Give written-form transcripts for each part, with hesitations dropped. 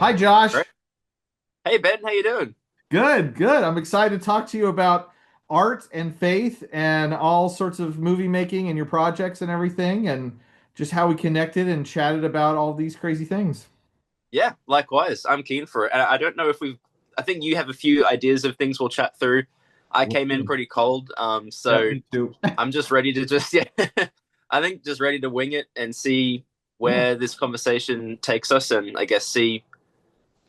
Hi, Josh. Great. Hey Ben, how you doing? Good, good. I'm excited to talk to you about art and faith and all sorts of movie making and your projects and everything, and just how we connected and chatted about all these crazy things. Yeah, likewise. I'm keen for it. And I don't know if we've. I think you have a few ideas of things we'll chat through. I We'll came in see. pretty cold, Yep, so me too. I'm just ready to just yeah. I think just ready to wing it and see Yeah, where this conversation takes us, and I guess see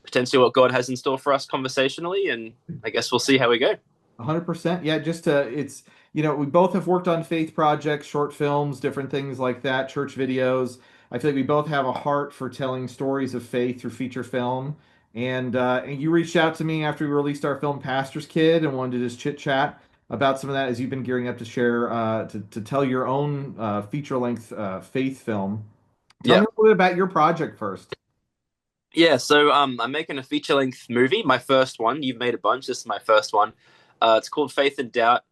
potentially what God has in store for us conversationally, and I guess we'll see how we go. 100%. Yeah, just it's we both have worked on faith projects, short films, different things like that, church videos. I feel like we both have a heart for telling stories of faith through feature film. And you reached out to me after we released our film Pastor's Kid and wanted to just chit chat about some of that as you've been gearing up to share to tell your own feature length faith film. Tell me Yeah, a little bit about your project first. yeah. So I'm making a feature length movie, my first one. You've made a bunch. This is my first one. It's called Faith and Doubt.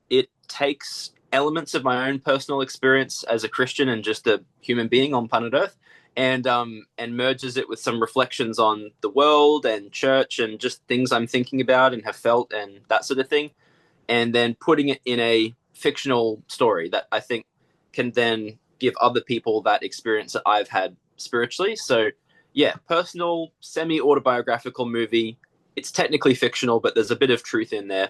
It takes elements of my own personal experience as a Christian and just a human being on planet Earth, and merges it with some reflections on the world and church and just things I'm thinking about and have felt and that sort of thing, and then putting it in a fictional story that I think can then give other people that experience that I've had spiritually. So, yeah, personal, semi autobiographical movie. It's technically fictional, but there's a bit of truth in there.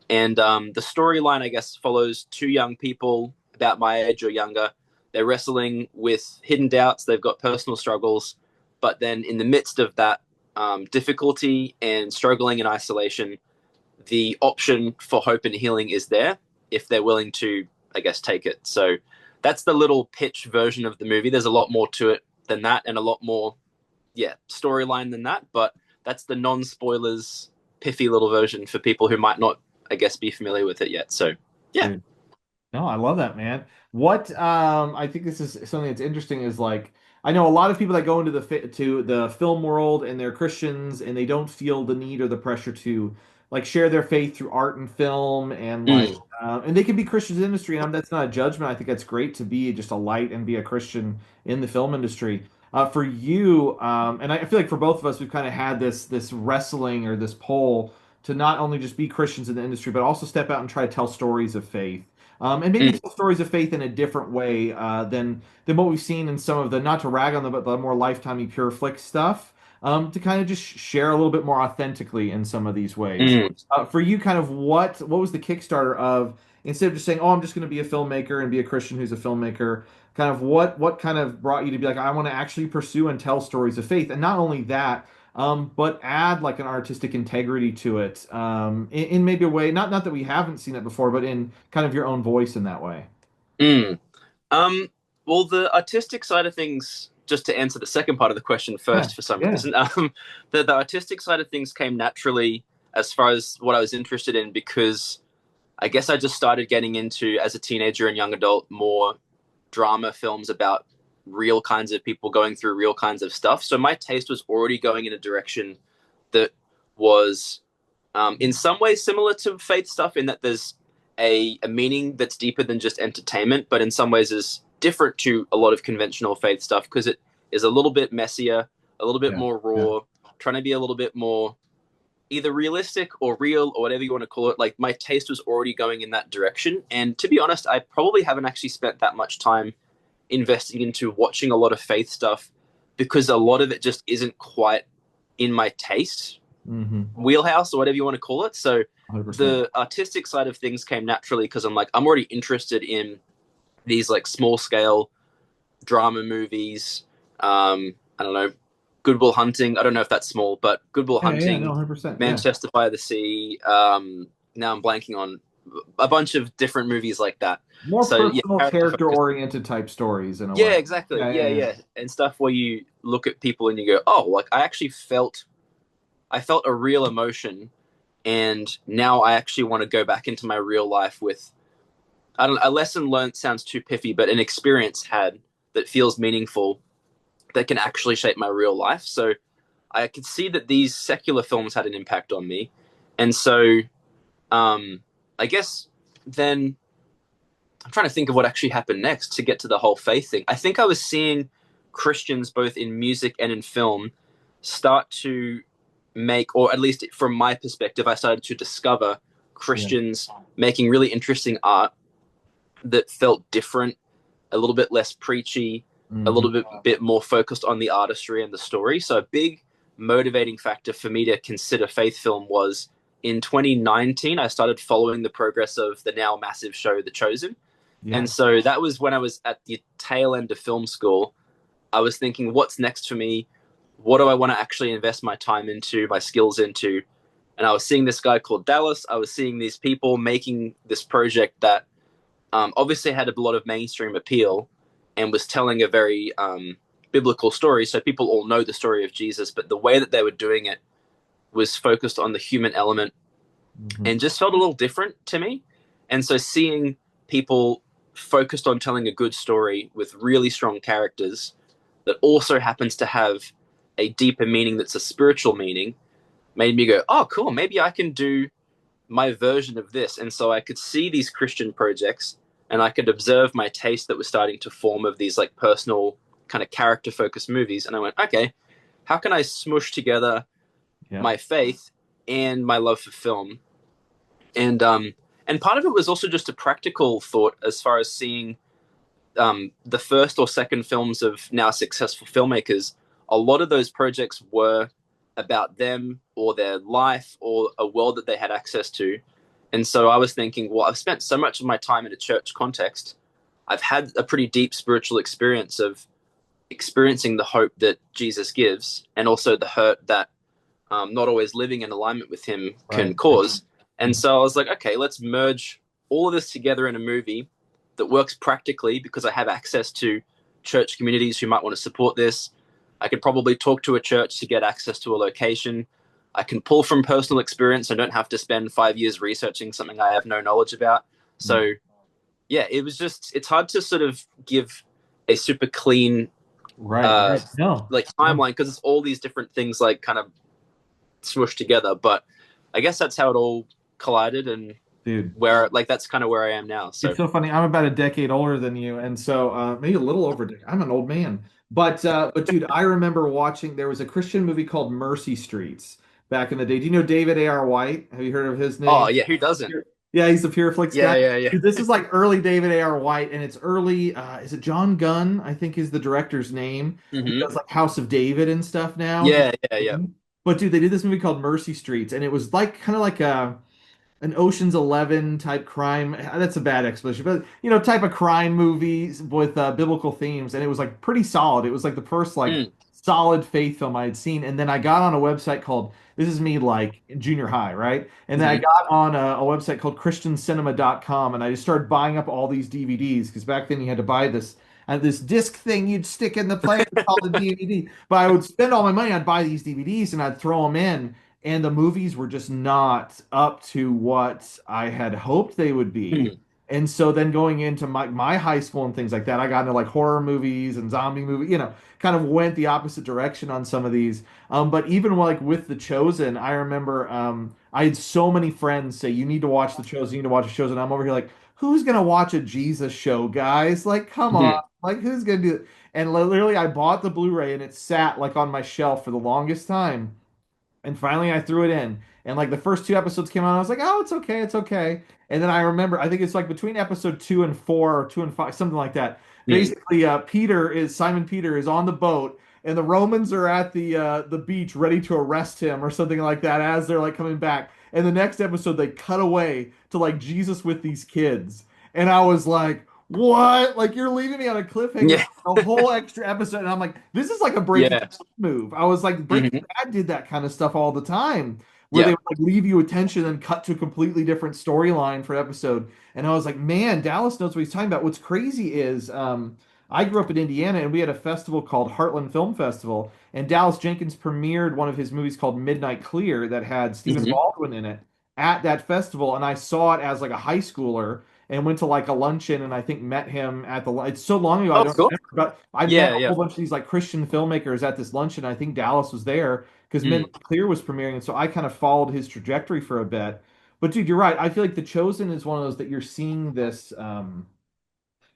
And the storyline, I guess, follows two young people about my age or younger. They're wrestling with hidden doubts, they've got personal struggles, but then in the midst of that difficulty and struggling in isolation, the option for hope and healing is there if they're willing to, I guess, take it. So that's the little pitch version of the movie. There's a lot more to it than that, and a lot more, yeah, storyline than that. But that's the non-spoilers, piffy little version for people who might not, I guess, be familiar with it yet. So, yeah. Dude. No, I love that, man. What I think this is something that's interesting is like I know a lot of people that go into the film world and they're Christians and they don't feel the need or the pressure to like share their faith through art and film and like Mm. and they can be Christians in the industry and that's not a judgment. I think that's great to be just a light and be a Christian in the film industry. For you, and I feel like for both of us, we've kind of had this wrestling or this pull to not only just be Christians in the industry, but also step out and try to tell stories of faith and maybe Mm. tell stories of faith in a different way than what we've seen in some of the not to rag on them, but the more lifetimey pure flick stuff. To kind of just share a little bit more authentically in some of these ways. Mm. For you, kind of what was the Kickstarter of instead of just saying, "Oh, I'm just going to be a filmmaker and be a Christian who's a filmmaker." Kind of what kind of brought you to be like, I want to actually pursue and tell stories of faith, and not only that, but add like an artistic integrity to it, in maybe a way, not that we haven't seen it before, but in kind of your own voice in that way. Mm. Um, well, the artistic side of things, just to answer the second part of the question Yeah, first, for some yeah. reason, the artistic side of things came naturally as far as what I was interested in because I guess I just started getting into, as a teenager and young adult, more drama films about real kinds of people going through real kinds of stuff. So my taste was already going in a direction that was, in some ways, similar to faith stuff, in that there's a meaning that's deeper than just entertainment, but in some ways is different to a lot of conventional faith stuff because it is a little bit messier, a little bit Yeah, more yeah. raw, trying to be a little bit more either realistic or real or whatever you want to call it. Like my taste was already going in that direction. And to be honest, I probably haven't actually spent that much time investing into watching a lot of faith stuff because a lot of it just isn't quite in my taste Mm-hmm. wheelhouse or whatever you want to call it. So 100%. the artistic side of things came naturally because I'm already interested in these like small scale drama movies. I don't know, Goodwill Hunting. I don't know if that's small, but Goodwill Yeah, yeah, no, Hunting, 100%. Yeah. Manchester by the Sea. Now I'm blanking on a bunch of different movies like that. More So yeah, personal, character focused. character-oriented type stories in a Yeah, way. exactly. Yeah, Yeah, yeah, yeah, and stuff where you look at people and you go, oh, like I felt a real emotion, and now I actually want to go back into my real life with I don't a lesson learned sounds too piffy, but an experience had that feels meaningful that can actually shape my real life. So I could see that these secular films had an impact on me, and so um, I guess then I'm trying to think of what actually happened next to get to the whole faith thing. I think I was seeing Christians both in music and in film start to make, or at least from my perspective, I started to discover Yeah. Christians making really interesting art that felt different, a little bit less preachy, a Hmm. little bit more focused on the artistry and the story. So a big motivating factor for me to consider faith film was in 2019, I started following the progress of the now massive show The Chosen. Yeah. And so that was when I was at the tail end of film school. I was thinking, what's next for me? What do I want to actually invest my time into, my skills into? And I was seeing this guy called Dallas. I was seeing these people making this project that obviously had a lot of mainstream appeal and was telling a very biblical story. So people all know the story of Jesus, but the way that they were doing it was focused on the human element Hmm. and just felt a little different to me. And so seeing people focused on telling a good story with really strong characters that also happens to have a deeper meaning that's a spiritual meaning made me go, oh, cool, maybe I can do my version of this. And so I could see these Christian projects and I could observe my taste that was starting to form of these like personal kind of character focused movies. And I went, okay, how can I smush together Yeah. my faith and my love for film? And and part of it was also just a practical thought as far as seeing the first or second films of now successful filmmakers. A lot of those projects were about them or their life or a world that they had access to. And so I was thinking, well, I've spent so much of my time in a church context. I've had a pretty deep spiritual experience of experiencing the hope that Jesus gives and also the hurt that not always living in alignment with him Right. can cause. And Mhm. so I was like, okay, let's merge all of this together in a movie that works practically because I have access to church communities who might want to support this. I could probably talk to a church to get access to a location. I can pull from personal experience. I don't have to spend 5 years researching something I have no knowledge about. So, yeah, it was just, it's hard to sort of give a super clean, Right. uh, Right. No. like No. timeline because it's all these different things like kind of smushed together. But I guess that's how it all collided and Dude. where like that's kind of where I am now. It's So so funny. I'm about a decade older than you, and so maybe a little over. I'm an old man, but dude, I remember watching. There was a Christian movie called Mercy Streets back in the day. Do you know David A.R. White? Have you heard of his oh name? yeah, who doesn't? Yeah, he's the Pureflix Yeah, guy. yeah, yeah. Dude, this is like early David A.R. White, and it's early. Is it John Gunn? I think is the director's name. Who Hmm. does like House of David and stuff now. Yeah, yeah, yeah. But dude, they did this movie called Mercy Streets, and it was like kind of like a an Ocean's 11 type crime. That's a bad explanation, but type of crime movie with biblical themes, and it was like pretty solid. It was like the first like Mm, solid faith film I had seen, and then I got on a website called this is me like in junior high, right? And then I hmm. got on a website called christiancinema.com, and I just started buying up all these DVDs because back then you had to buy this disc thing you'd stick in the player called a DVD. But I would spend all my money, I'd buy these DVDs and I'd throw them in, and the movies were just not up to what I had hoped they would be. Mm. And so then going into my high school and things like that, I got into like horror movies and zombie movies, kind of went the opposite direction on some of these. But even like with The Chosen, I remember I had so many friends say, you need to watch The Chosen, you need to watch The Chosen. I'm over here like, who's gonna watch a Jesus show, guys? Like, come on. Hmm. Like, who's gonna do it? And literally, I bought the Blu-ray and it sat like on my shelf for the longest time. And finally, I threw it in. And like the first two episodes came out, I was like, oh, it's okay, it's okay. And then I remember, I think it's like between episode 2 and 4 or 2 and 5, something like that. Mm. Basically, Simon Peter is on the boat, and the Romans are at the beach ready to arrest him or something like that as they're like coming back. And the next episode, they cut away to like Jesus with these kids, and I was like, what? Like you're leaving me on a cliffhanger Yeah, for a whole extra episode, and I'm like, this is like a Breaking yeah. Bad move. I was like, Breaking Hmm. Bad did that kind of stuff all the time, where they Yeah. would like leave you attention and cut to a completely different storyline for an episode. And I was like, man, Dallas knows what he's talking about. What's crazy is I grew up in Indiana and we had a festival called Heartland Film Festival, and Dallas Jenkins premiered one of his movies called Midnight Clear that had Stephen Hmm. Baldwin in it at that festival, and I saw it as like a high schooler and went to like a luncheon and I think met him at the it's so long ago I Oh, don't cool. remember, but I met Yeah, a yeah. whole bunch of these like Christian filmmakers at this luncheon. I think Dallas was there because Mm. Midnight Clear was premiering, and so I kind of followed his trajectory for a bit. But dude, you're right. I feel like The Chosen is one of those that you're seeing this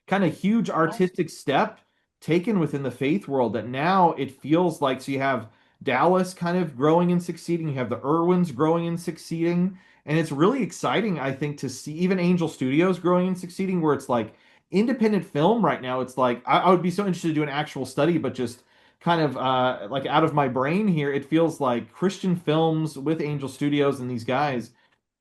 kind of huge artistic step taken within the faith world that now it feels like so you have Dallas kind of growing and succeeding. You have the Irwins growing and succeeding. And it's really exciting, I think, to see even Angel Studios growing and succeeding, where it's like independent film right now. It's like I would be so interested to do an actual study, but just kind of like out of my brain here, it feels like Christian films with Angel Studios and these guys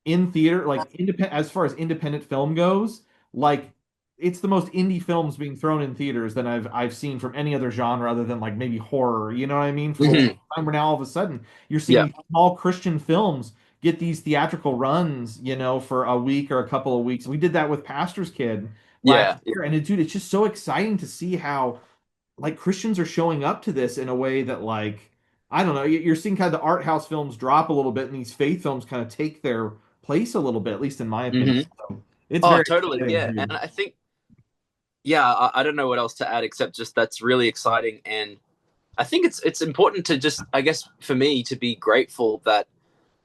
in theater, like independent as far as independent film goes, like it's the most indie films being thrown in theaters than I've seen from any other genre other than like maybe horror. You know what I mean? For a long Hmm. time, where now all of a sudden you're seeing Yeah. these small Christian films get these theatrical runs, for a week or a couple of weeks. We did that with Pastor's Kid last Yeah. year, and dude, it's just so exciting to see how like Christians are showing up to this in a way that like I don't know, you're seeing kind of the art house films drop a little bit and these faith films kind of take their place a little bit, at least in my opinion. Hmm. So it's Oh, very totally. exciting, Yeah. And dude. I think, yeah, I don't know what else to add except just that's really exciting. And I think it's important to just, I guess, for me to be grateful that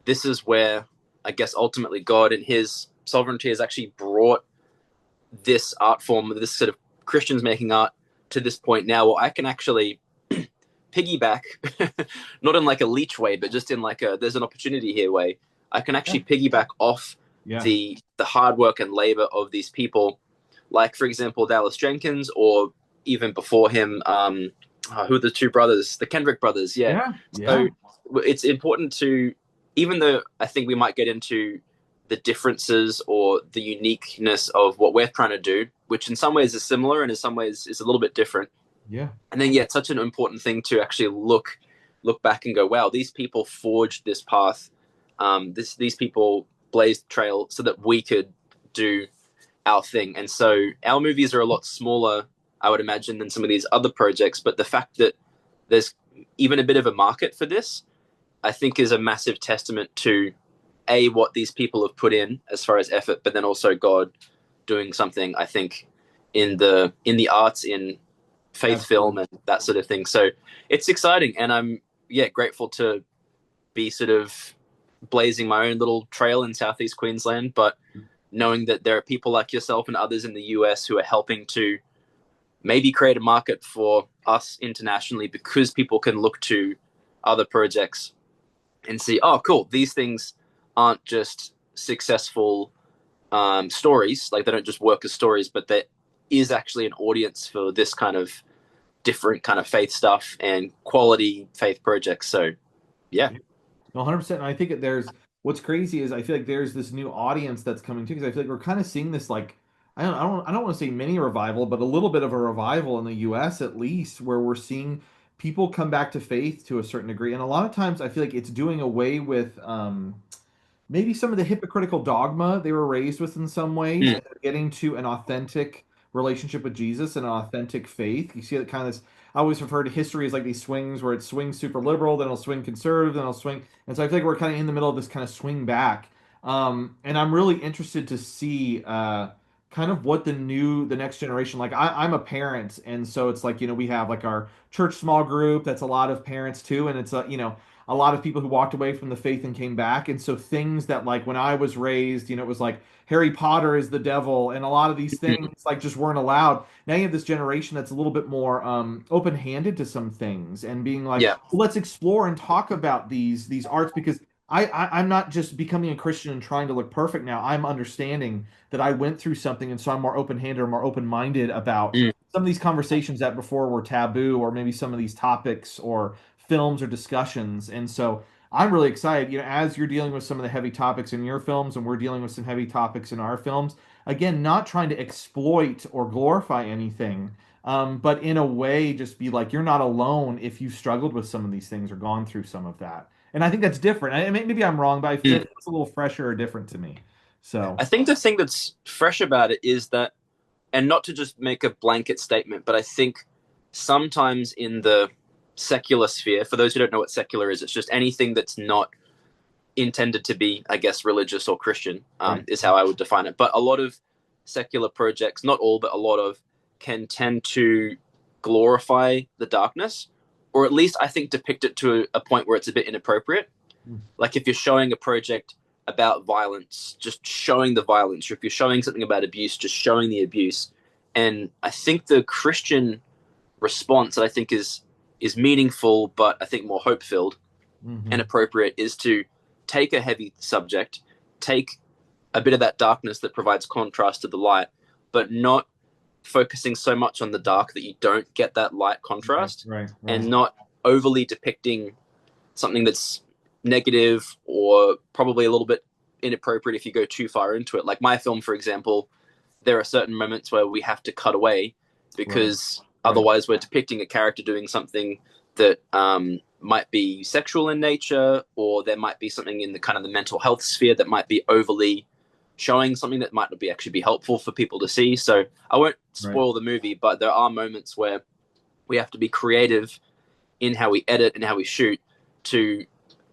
this is where, I guess, ultimately God and his sovereignty has actually brought this art form, this sort of Christians making art to this point now where I can actually piggyback, not in like a leech way, but just in like a there's an opportunity here way. I can Yeah, actually piggyback off yeah, the hard work and labor of these people, like for example Dallas Jenkins, or even before him, who are the two brothers, the Kendrick brothers, yeah. yeah, So yeah, it's important to, even though I think we might get into the differences or the uniqueness of what we're trying to do, which in some ways is similar and in some ways is a little bit different. yeah. And then, yeah, it's such an important thing to actually look back and go, wow, these people forged this path. These people blazed the trail so that we could do our thing. And so our movies are a lot smaller, I would imagine, than some of these other projects. But the fact that there's even a bit of a market for this, I think, is a massive testament to what these people have put in as far as effort, but then also God doing something. I think in the arts, in faith film, Absolutely. and that sort of thing. So it's exciting, and I'm grateful to be sort of blazing my own little trail in Southeast Queensland, but knowing that there are people like yourself and others in the US who are helping to maybe create a market for us internationally because people can look to other projects and see, oh, cool, these things aren't just successful stories, like they don't just work as stories, but there is actually an audience for this kind of different kind of faith stuff and quality faith projects. So, yeah. Yeah. 100%. And I think that there's what's crazy is I feel like there's this new audience that's coming too, because I feel like we're kind of seeing this like I don't want to say mini revival, but a little bit of a revival in the US at least, where we're seeing people come back to faith to a certain degree. And a lot of times I feel like it's doing away with maybe some of the hypocritical dogma they were raised with in some ways, Mm. and they're getting to an authentic relationship with Jesus and an authentic faith. You see that kind of this. I always have heard history is like these swings where it swings super liberal, then it'll swing conservative, then it'll swing. And so I feel like we're kind of in the middle of this kind of swing back. And I'm really interested to see kind of what the next generation, like I'm a parent. And so it's like, we have like our church small group that's a lot of parents too. And it's, a lot of people who walked away from the faith and came back. And so things that like when I was raised, it was like Harry Potter is the devil, and a lot of these things Mm. like just weren't allowed. Now you have this generation that's a little bit more open-handed to some things and being like, Yeah. well, let's explore and talk about these arts because I'm not just becoming a Christian and trying to look perfect now. I'm understanding that I went through something, and so I'm more open-handed or more open-minded about Mm. some of these conversations that before were taboo, or maybe some of these topics or films or discussions. And so I'm really excited, as you're dealing with some of the heavy topics in your films and we're dealing with some heavy topics in our films. Again, not trying to exploit or glorify anything, but in a way, just be like, you're not alone if you've struggled with some of these things or gone through some of that. And I think that's different. Maybe I'm wrong, but I feel Mm. like it's a little fresher or different to me. So, I think the thing that's fresh about it is that, and not to just make a blanket statement, but I think sometimes in the secular sphere, for those who don't know what secular is, it's just anything that's not intended to be, I guess, religious or Christian, right. is how I would define it. But a lot of secular projects, not all, but a lot of, can tend to glorify the darkness, or at least I think depict it to a point where it's a bit inappropriate. Mm. Like if you're showing a project about violence, just showing the violence, or if you're showing something about abuse, just showing the abuse. And I think the Christian response that I think is is meaningful, but I think more hope filled and Hmm. appropriate, is to take a heavy subject, take a bit of that darkness that provides contrast to the light, but not focusing so much on the dark that you don't get that light Right, contrast, right, and right. not overly depicting something that's negative or probably a little bit inappropriate if you go too far into it. Like my film, for example, there are certain moments where we have to cut away Right, because right, otherwise we're depicting a character doing something that might be sexual in nature, or there might be something in the kind of the mental health sphere that might be overly showing something that might not be actually be helpful for people to see. So I won't right. spoil the movie, but there are moments where we have to be creative in how we edit and how we shoot to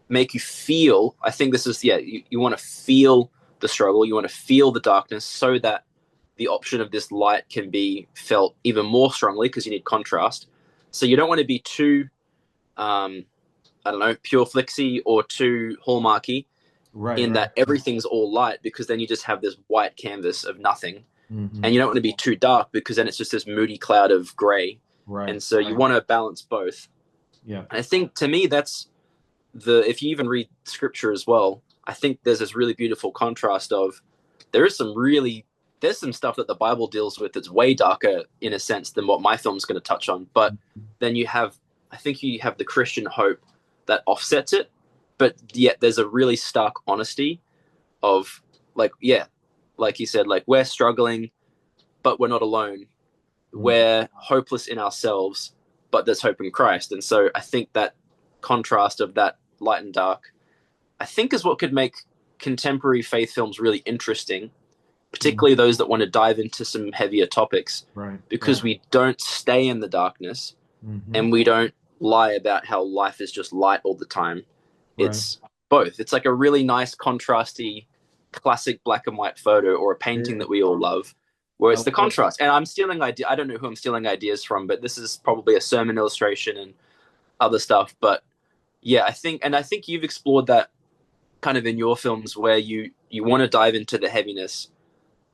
make you feel. I think this is, yeah, you want to feel the struggle, you want to feel the darkness, so that the option of this light can be felt even more strongly because you need contrast. So you don't want to be too, I don't know, pure flixy or too hallmarky Right, in right, that everything's all light, because then you just have this white canvas of nothing. hmm And you don't want to be too dark because then it's just this moody cloud of gray. right, And so you want to balance both. yeah. And I think to me, that's if you even read scripture as well, I think there's this really beautiful contrast of there is some really there's some stuff that the Bible deals with that's way darker in a sense than what my film's going to touch on. But then you have, I think you have the Christian hope that offsets it, but yet there's a really stark honesty of like, yeah, like you said, like we're struggling, but we're not alone. Mhm. We're hopeless in ourselves, but there's hope in Christ. And so I think that contrast of that light and dark, I think, is what could make contemporary faith films really interesting, Mhm. particularly those that want to dive into some heavier topics, Right, right. because we don't stay in the darkness Hmm. and we don't lie about how life is just light all the time. Right. It's both. It's like a really nice, contrasty, classic black and white photo or a painting Yeah, that we all love, where I it's the love it. contrast. And I'm stealing idea. I don't know who I'm stealing ideas from, but this is probably a sermon illustration and other stuff. But yeah, I think you've explored that kind of in your films where you want to dive into the heaviness,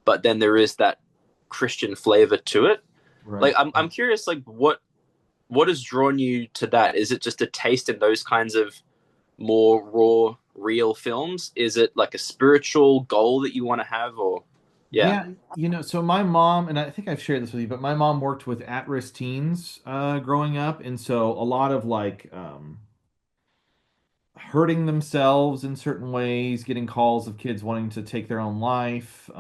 but then there is that Christian flavor to it. Like Right, I'm right. curious, like what has drawn you to that? Is it just a taste in those kinds of more raw, real films? Is it like a spiritual goal that you want to have, or yeah? Yeah, so my mom, and I think I've shared this with you, but my mom worked with at-risk teens growing up, and so a lot of like hurting themselves in certain ways, getting calls of kids wanting to take their own life,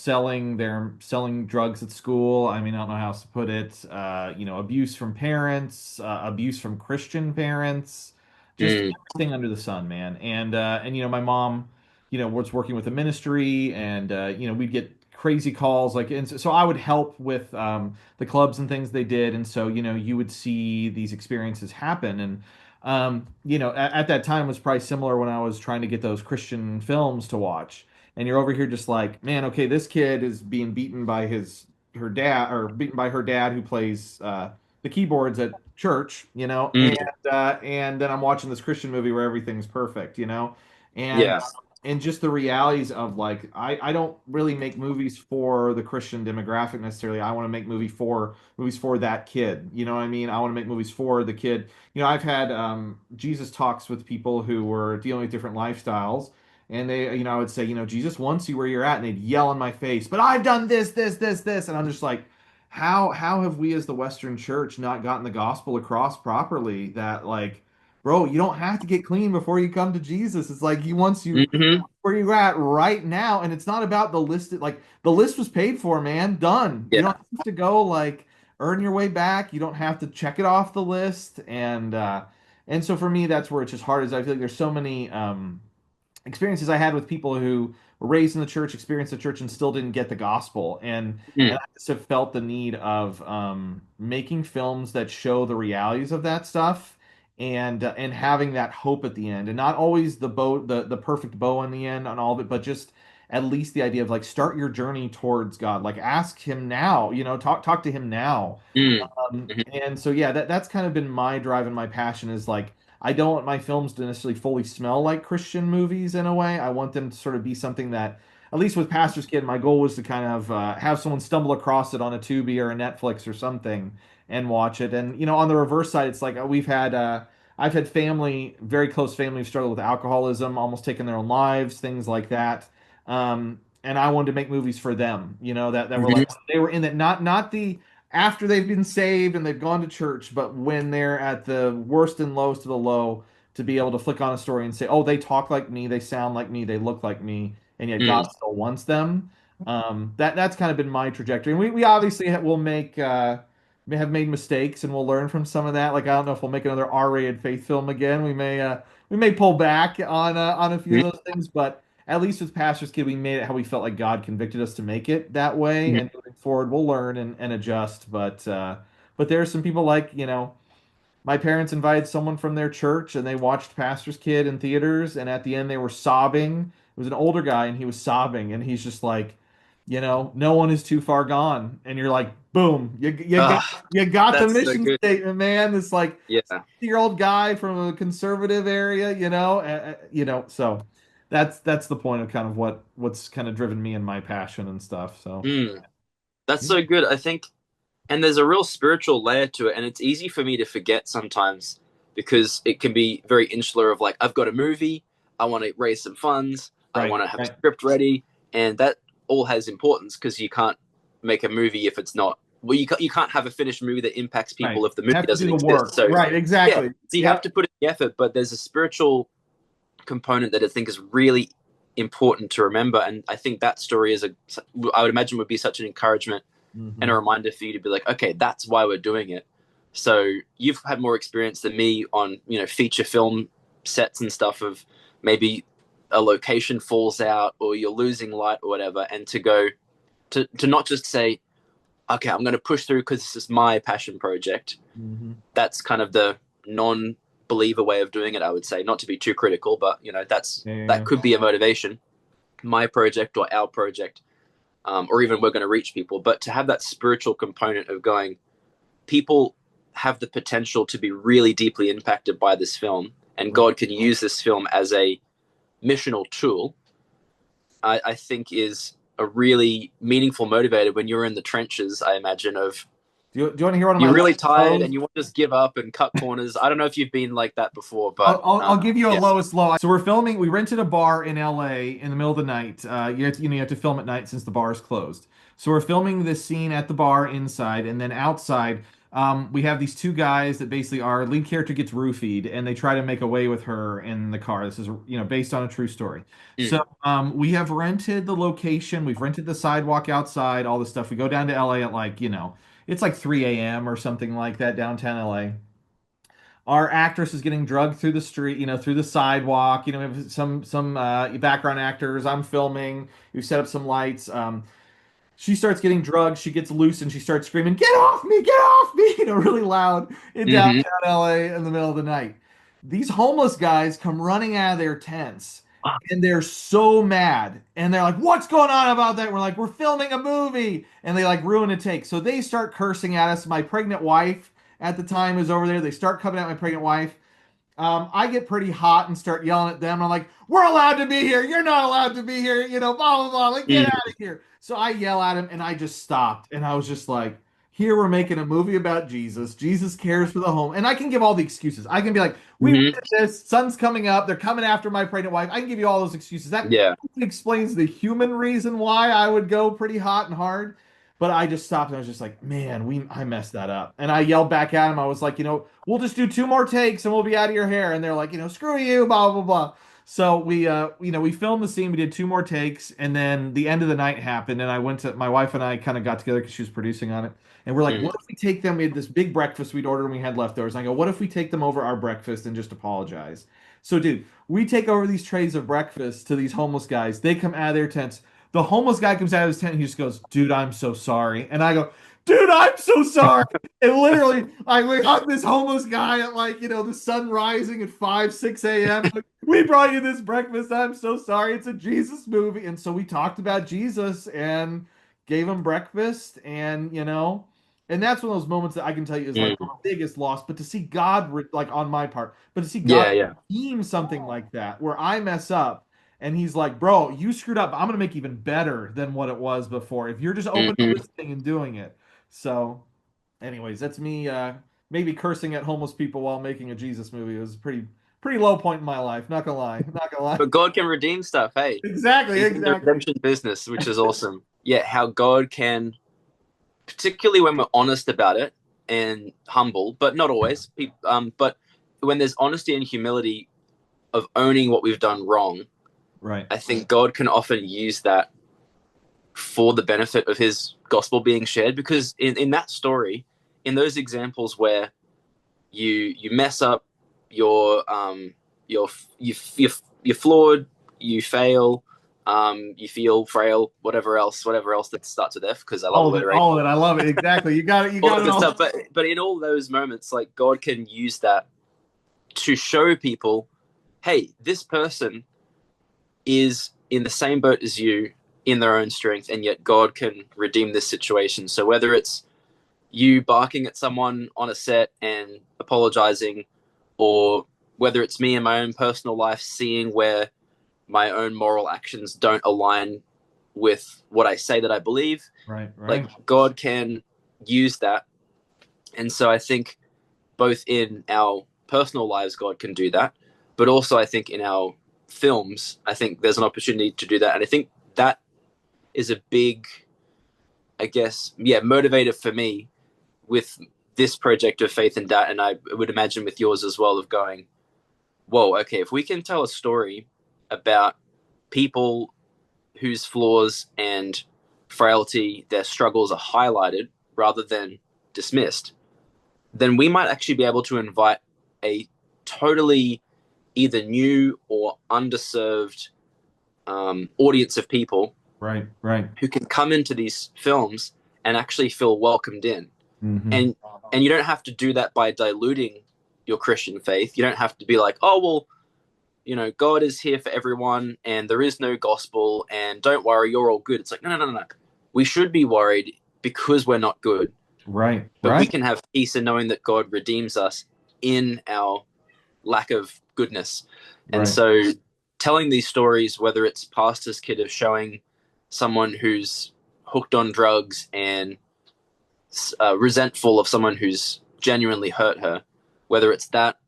selling drugs at school. I mean, I don't know how else to put it. Abuse from parents, abuse from Christian parents, just Mm, everything under the sun, man. And my mom, was working with a ministry, and we'd get crazy calls like, and so I would help with the clubs and things they did, and so you would see these experiences happen, and at that time was probably similar when I was trying to get those Christian films to watch, and you're over here just like, man, okay, this kid is being beaten by his her dad, or beaten by her dad who plays the keyboards at church, mm, and then I'm watching this Christian movie where everything's perfect, and yeah. and just the realities of like I don't really make movies for the Christian demographic necessarily. I want to make movies for that kid. You know what I mean? I want to make movies for the kid. I've had Jesus talks with people who were dealing with different lifestyles, and they, I would say, Jesus wants you where you're at, and they'd yell in my face, but I've done this, this, this, this, and I'm just like, how have we as the Western Church not gotten the gospel across properly? That like, bro, you don't have to get clean before you come to Jesus. It's like he wants you Hmm. where you're at right now, and it's not about the list. Like the list was paid for, man, done. You don't Yeah. have to go like earn your way back. You don't have to check it off the list, and so for me, that's where it's just hard. Is I feel like there's so many experiences I had with people who were raised in the church, experienced the church, and still didn't get the gospel. And Mm, I just have felt the need of making films that show the realities of that stuff, and having that hope at the end, and not always the perfect bow in the end on all of it, but just at least the idea of like start your journey towards God, like ask Him now, talk to Him now. mm, And so yeah, that's kind of been my drive and my passion is like I don't want my films to necessarily fully smell like Christian movies in a way. I want them to sort of be something that, at least with Pastor's Kid, my goal was to kind of have someone stumble across it on a Tubi or a Netflix or something, and watch it. And on the reverse side, it's like I've had family, very close family, who struggle with alcoholism, almost taking their own lives, things like that. And I wanted to make movies for them, that were like Hmm. they were in that, not the after they've been saved and they've gone to church, but when they're at the worst and lowest of the low, to be able to flick on a story and say, oh, they talk like me, they sound like me, they look like me, and yet God Mm. still wants them. That's kind of been my trajectory. And we obviously will make may have made mistakes, and we'll learn from some of that. Like, I don't know if we'll make another R-rated faith film again. We may pull back on a few of those things, but at least with Pastor's Kid, we made it how we felt like God convicted us to make it that way. Mhm. And moving forward, we'll learn and adjust. But there are some people like, my parents invited someone from their church and they watched Pastor's Kid in theaters, and at the end they were sobbing. It was an older guy and he was sobbing, and he's just like, no one is too far gone. And you're like, boom, Ah, you got the that's so mission good. statement, man. This like Yeah. 60-year-old guy from a conservative area, so that's the point of kind of what's kind of driven me in my passion and stuff. So Mm. That's so good. I think, and there's a real spiritual layer to it, and it's easy for me to forget sometimes because it can be very insular of like, I've got a movie, I want to raise some funds, I right, want to have a right, script ready, and that all has importance because you can't make a movie if it's not, well, you can't have a finished movie that impacts right. people if the You movie have to do doesn't the exist. work. So Right, yeah, exactly. so you have Yep. to put in the effort, but there's a spiritual component that I think is really important to remember, and I think that story is I would imagine would be such an encouragement and a Hmm. reminder for you to be like, okay, that's why we're doing it. So you've had more experience than me on, feature film sets and stuff of maybe a location falls out or you're losing light or whatever, and to go to not just say, okay, I'm going to push through because this is my passion project. Hmm. That's kind of the non-believer way of doing it, I would say. Not to be too critical, but that Yeah. could be a motivation. My project or our project, or even we're going to reach people. But to have that spiritual component of going, people have the potential to be really deeply impacted by this film, and Right. God can use this film as a missional tool, I think is a really meaningful motivator when you're in the trenches, I imagine, of Do you want to hear one of my you're really lowest tired lows? and you want to just give up and cut corners. I don't know if you've been like that before, I'll, but I'll, I'll give you a yeah. lowest low. So we're filming. We rented a bar in LA in the middle of the night. You have to film at night since the bar is closed. So we're filming this scene at the bar inside, and then outside, we have these two guys that basically our lead character gets roofied, and they try to make away with her in the car. This is based on a true story. So Mm. we have rented the location. We've rented the sidewalk outside, all this stuff. We go down to LA at like it's like 3 a.m. or something like that downtown LA. Our actress is getting drugged through the street, through the sidewalk. We have some background actors. I'm filming. We set up some lights. She starts getting drugged. She gets loose and she starts screaming, "Get off me! Get off me!" Really loud in Mm-hmm. downtown LA in the middle of the night. These homeless guys come running out of their tents and they're so mad. And they're like, "What's going on about that?" We're like, "We're filming a movie." And they like ruin a take. So they start cursing at us. My pregnant wife at the time is over there. They start coming at my pregnant wife. I get pretty hot and start yelling at them. I'm like, "We're allowed to be here. You're not allowed to be here. Blah, blah, blah. Like, get out Mm-hmm. of here." So I yell at him and I just stopped. And I was just like, here we're making a movie about Jesus. Jesus cares for the home. And I can give all the excuses. I can be like, we Mm-hmm. rented this. Sun's coming up. They're coming after my pregnant wife. I can give you all those excuses. That Yeah. explains the human reason why I would go pretty hot and hard. But I just stopped and I was just like, man, I messed that up. And I yelled back at him. I was like, we'll just do two more takes and we'll be out of your hair. And they're like, screw you, blah, blah, blah. So we filmed the scene. We did two more takes, and then the end of the night happened. And my wife and I kind of got together because she was producing on it. And we're like, Mm. what if we take them? We had this big breakfast we'd ordered and we had leftovers. And I go, what if we take them over our breakfast and just apologize? So, dude, we take over these trays of breakfast to these homeless guys. They come out of their tents. The homeless guy comes out of his tent and he just goes, "Dude, I'm so sorry." And I go, "Dude, I'm so sorry." And literally, I wake up this homeless guy at like, the sun rising at 5, 6 a.m. Like, "We brought you this breakfast. I'm so sorry. It's a Jesus movie." And so we talked about Jesus and gave him breakfast. And that's one of those moments that I can tell you is like the Mm. biggest loss. But to see God, like on my part, but to see God Yeah, yeah. redeem something like that where I mess up and he's like, "Bro, you screwed up. I'm gonna make even better than what it was before. If you're just open to Mm-hmm. listening and doing it." So anyways, that's me maybe cursing at homeless people while making a Jesus movie. It was a pretty low point in my life. Not gonna lie. Not gonna lie. But God can redeem stuff. Hey, Exactly, he's in the exactly. redemption business, which is awesome. Yeah, how God can, particularly when we're honest about it and humble, but not always. But when there's honesty and humility of owning what we've done wrong, Right. I think God can often use that for the benefit of His gospel being shared. Because in that story, in those examples where you mess up, you're you're you're flawed, you fail, you feel frail, whatever else that starts with F, because I love alliteration, All of it. I love it. Exactly. You got it. You all got the it good all. stuff. But in all those moments, like God can use that to show people, hey, this person is in the same boat as you in their own strength, and yet God can redeem this situation. So whether it's you barking at someone on a set and apologizing, or whether it's me in my own personal life seeing where my own moral actions don't align with what I say that I believe, Right, right. like God can use that. And so I think both in our personal lives, God can do that, but also I think in our films, I think there's an opportunity to do that. And I think that is a big, I guess, yeah, motivator for me with this project of Faith and Doubt, and I would imagine with yours as well, of going, whoa, okay, if we can tell a story about people whose flaws and frailty, their struggles are highlighted rather than dismissed, then we might actually be able to invite a totally either new or underserved audience of people Right, right. who can come into these films and actually feel welcomed in. Hmm. And and you don't have to do that by diluting your Christian faith. You don't have to be like, oh well, God is here for everyone, and there is no gospel, and don't worry, you're all good. It's like, no, no, no, no. We should be worried because we're not good, Right, but we right, can have peace in knowing that God redeems us in our lack of goodness. And right. so, telling these stories, whether it's pastor's kid of showing someone who's hooked on drugs and resentful of someone who's genuinely hurt her, whether it's that,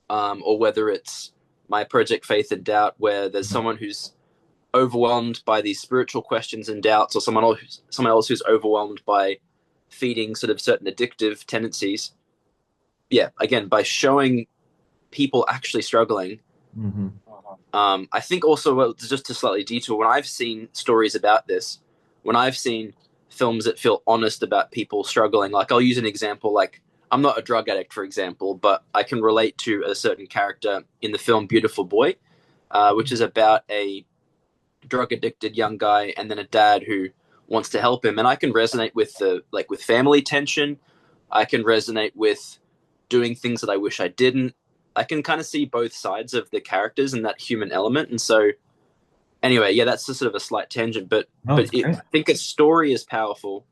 or whether it's my project Faith and Doubt, where there's someone who's overwhelmed by these spiritual questions and doubts, or someone else who's overwhelmed by feeding sort of certain addictive tendencies. Yeah, again, by showing people actually struggling. Hmm. I think also, well, just to slightly detour, when I've seen stories about this, when I've seen films that feel honest about people struggling, like I'll use an example, like I'm not a drug addict, for example, but I can relate to a certain character in the film Beautiful Boy, which is about a drug addicted young guy and then a dad who wants to help him. And I can resonate with with family tension. I can resonate with doing things that I wish I didn't. I can kind of see both sides of the characters and that human element. And so anyway, yeah, that's just sort of a slight tangent, but No, it's great. I think a story is powerful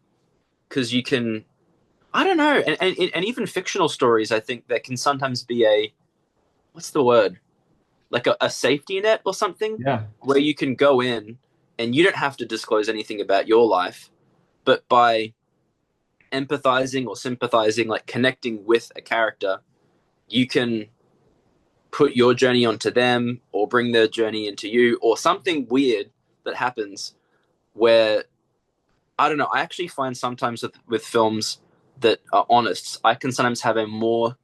because you can, I don't know, and even fictional stories, I think that can sometimes be a, what's the word, like a safety net or something, Yeah. where you can go in and you don't have to disclose anything about your life, but by empathizing or sympathizing, like connecting with a character, you can put your journey onto them or bring their journey into you, or something weird that happens where, I don't know, I actually find sometimes with films that are honest, I can sometimes have a more,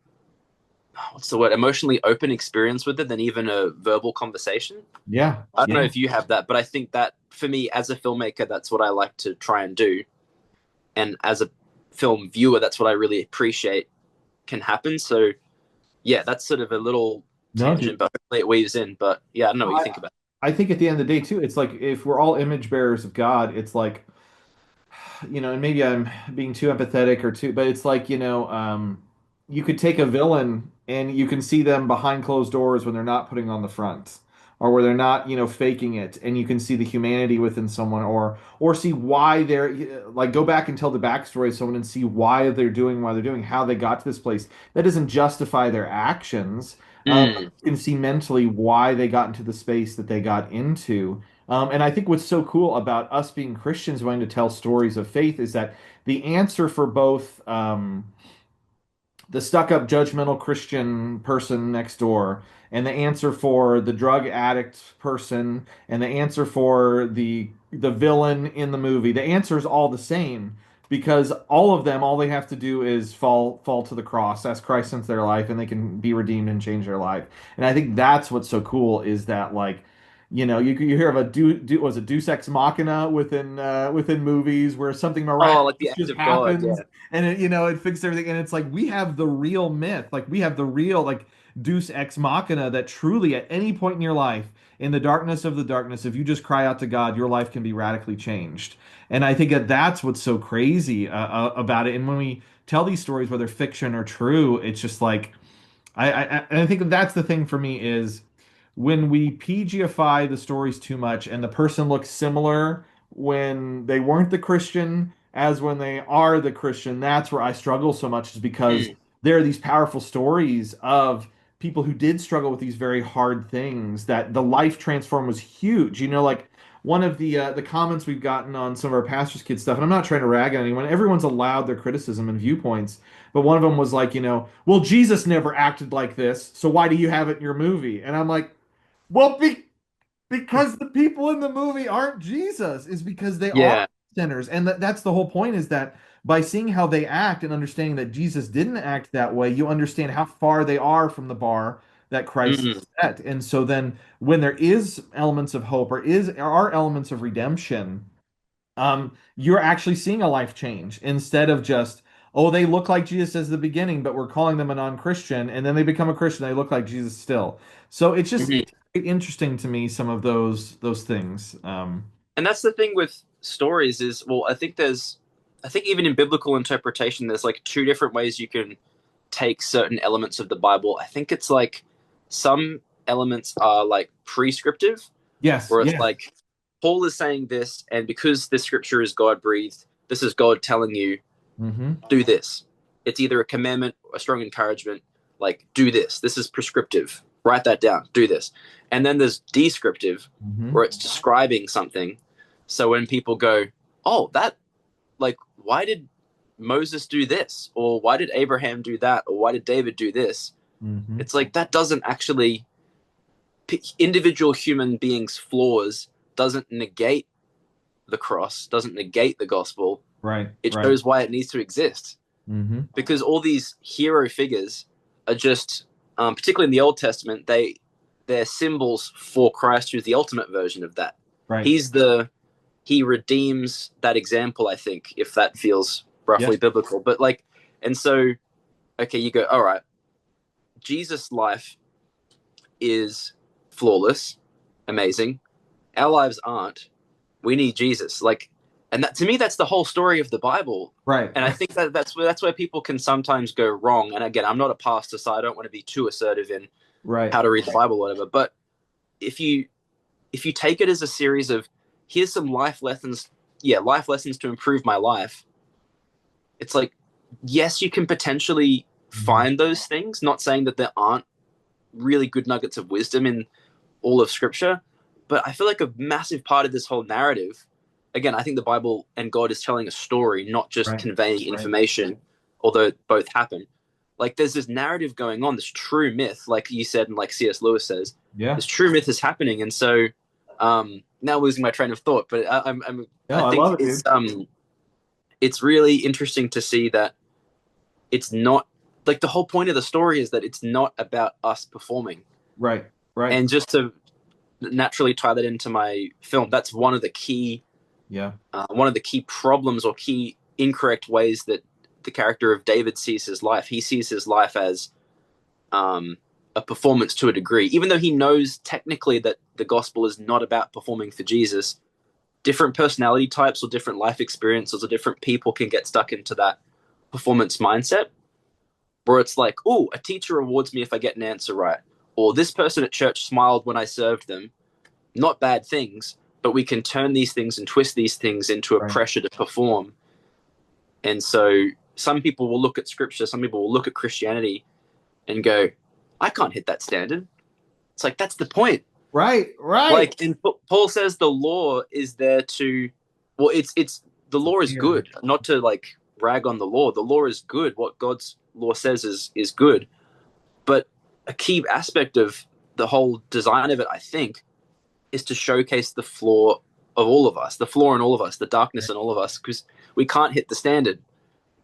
what's the word, emotionally open experience with it than even a verbal conversation. Yeah. I don't know Yeah. if you have that, but I think that for me as a filmmaker, that's what I like to try and do. And as a film viewer, that's what I really appreciate can happen. So yeah, that's sort of a little No, tangent, dude. but hopefully it weaves in. But yeah, I don't know what you I, think about I think at the end of the day too, it's like if we're all image bearers of God, it's like, and maybe I'm being too empathetic or too, but it's like, you could take a villain and you can see them behind closed doors when they're not putting on the front or where they're not, faking it, and you can see the humanity within someone or see why they're like go back and tell the backstory of someone and see why they're doing, how they got to this place. That doesn't justify their actions. it. You can see mentally why they got into the space that they got into. And I think what's so cool about us being Christians wanting to tell stories of faith is that the answer for both the stuck-up judgmental Christian person next door, and the answer for the drug addict person, and the answer for the villain in the movie. The answer is all the same because all of them, all they have to do is fall to the cross, ask Christ into their life, and they can be redeemed and change their life. And I think that's what's so cool is that like. You hear of a was it Deus Ex Machina within movies where something Oh, miraculous like the act just of God, happens yeah. and it fixes everything and it's like we have the real myth like we have the real like Deus Ex Machina that truly at any point in your life in the darkness of the darkness if you just cry out to God your life can be radically changed and I think that that's what's so crazy about it and when we tell these stories whether fiction or true it's just like I think that's the thing for me is when we PGify the stories too much and the person looks similar when they weren't the Christian as when they are the Christian, that's where I struggle so much is because Mm, there are these powerful stories of people who did struggle with these very hard things that the life transform was huge. Like one of the comments we've gotten on some of our pastors' kids stuff, and I'm not trying to rag on anyone. Everyone's allowed their criticism and viewpoints, but one of them was like, well, Jesus never acted like this, so why do you have it in your movie? And I'm like, well, because the people in the movie aren't Jesus, is because they are yeah. sinners. And that's the whole point is that by seeing how they act and understanding that Jesus didn't act that way, you understand how far they are from the bar that Christ Mm, set. And so then when there is elements of hope or are elements of redemption, you're actually seeing a life change instead of just, oh, they look like Jesus as the beginning, but we're calling them a non-Christian, and then they become a Christian, they look like Jesus still. So mhm. it's very interesting to me some of those things. And that's the thing with stories is, well, I think even in biblical interpretation, there's like two different ways you can take certain elements of the Bible. I think it's like some elements are like prescriptive, Yes, where it's yes. like Paul is saying this, and because this scripture is God breathed, this is God telling you, Mm-hmm. do this. It's either a commandment or a strong encouragement, like, do this. This is prescriptive. Write that down. Do this. And then there's descriptive, Mm-hmm. where it's describing something. So when people go, oh, that, like, why did Moses do this? Or why did Abraham do that? Or why did David do this? Mm-hmm. It's like that doesn't actually, individual human beings' flaws doesn't negate the cross, doesn't negate the gospel. Right, It right. shows why it needs to exist. Mm-hmm. Because all these hero figures are just, particularly in the Old Testament, they're symbols for Christ, who's the ultimate version of that. Right. He's he redeems that example, I think, if that feels Yes. roughly biblical. But like, and so, okay, you go, all right, Jesus' life is flawless, amazing. Our lives aren't. We need Jesus. Like, and that to me, that's the whole story of the Bible. Right. And I think that that's where people can sometimes go wrong. And again, I'm not a pastor, so I don't want to be too assertive in Right. how to read the Bible, or whatever. But if you if you take it as a series of here's some life lessons, yeah, life lessons to improve my life, it's like, yes, you can potentially Mm-hmm. find those things, not saying that there aren't really good nuggets of wisdom in all of scripture, but I feel like a massive part of this whole narrative, again, I think the Bible and God is telling a story, not just Right. conveying Right. information, although both happen. Like there's this narrative going on, this true myth, like you said, and like C.S. Lewis says, Yeah. this true myth is happening. And so now losing my train of thought, but I No, I think love it, dude. it's really interesting to see that it's not like the whole point of the story is that it's not about us performing. Right. Right. And just to naturally tie that into my film, that's Yeah. one of the key problems or key incorrect ways that the character of David sees his life. He sees his life as a performance to a degree, even though he knows technically that the gospel is not about performing for Jesus. Different personality types or different life experiences or different people can get stuck into that performance mindset where it's like, oh, a teacher rewards me if I get an answer right. Or this person at church smiled when I served them. Not bad things, but we can turn these things and twist these things into a Right. pressure to perform. And so some people will look at scripture, some people will look at Christianity and go, I can't hit that standard. It's like, that's the point. Right, right. Like, and Paul says the law is there to, well, it's the law is Yeah. good, not to like rag on the law. The law is good. What God's law says is good. But a key aspect of the whole design of it, I think, is to showcase the flaw of all of us, the flaw in all of us, the darkness in all of us, because we can't hit the standard.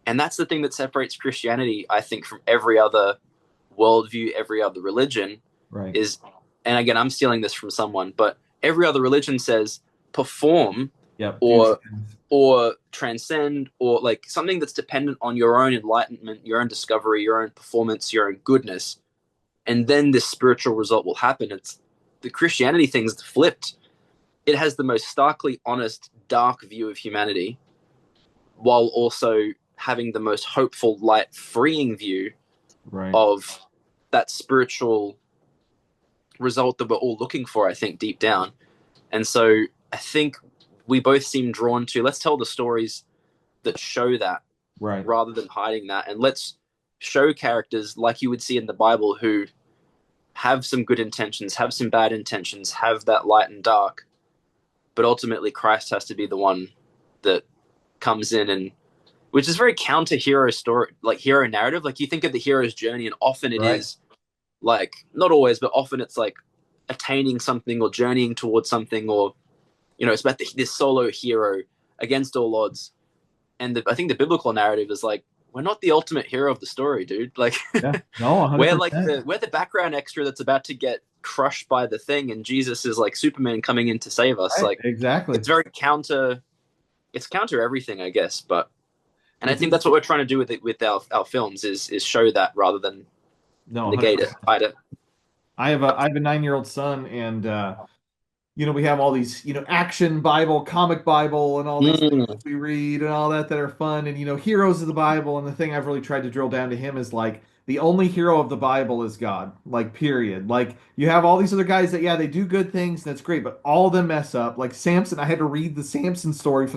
And that's the thing that separates Christianity, I think, from every other worldview, every other religion Right. is, and again, I'm stealing this from someone, but every other religion says perform Yep. Dude. or or transcend or like something that's dependent on your own enlightenment, your own discovery, your own performance, your own goodness, and then this spiritual result will happen. It's the Christianity thing's flipped. It has the most starkly honest, dark view of humanity, while also having the most hopeful, light, freeing view Right. of that spiritual result that we're all looking for, I think, deep down. And so I think we both seem drawn to let's tell the stories that show that Right. rather than hiding that. And let's show characters like you would see in the Bible who have some good intentions, have some bad intentions, have that light and dark. But ultimately, Christ has to be the one that comes in and which is very counter hero story, like hero narrative. Like you think of the hero's journey, and often it Right. is like not always, but often it's like attaining something or journeying towards something, or it's about this solo hero against all odds. And I think the biblical narrative is like we're not the ultimate hero of the story, dude. Like Yeah. No, we're like 100%. we're the background extra that's about to get crushed by the thing, and Jesus is like Superman coming in to save us. Right. Like Exactly. it's very counter. It's counter everything, I guess. But and I It's think that's what we're trying to do with our films is show that rather than no, negate it, 100%. hide it. I have a 9-year-old son, and we have all these, action Bible, comic Bible, and all these things Mm. we read and all that are fun, and heroes of the Bible. And the thing I've really tried to drill down to him is like the only hero of the Bible is God, like period. Like you have all these other guys that, yeah, they do good things, and that's great, but all of them mess up. Like Samson, I had to read the Samson story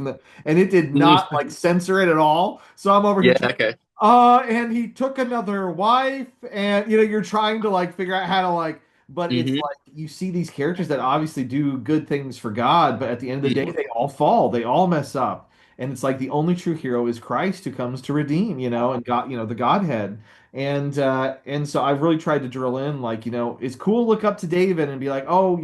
and it did not Mm. like censor it at all. So I'm over here Yeah. Okay. and he took another wife, and you're trying to like figure out how to like, but it's Hmm. like you see these characters that obviously do good things for God, but at the end of the day, Mm. they all fall, they all mess up. And it's like the only true hero is Christ who comes to redeem, and God, the Godhead. And so I've really tried to drill in, like, it's cool to look up to David and be like, oh,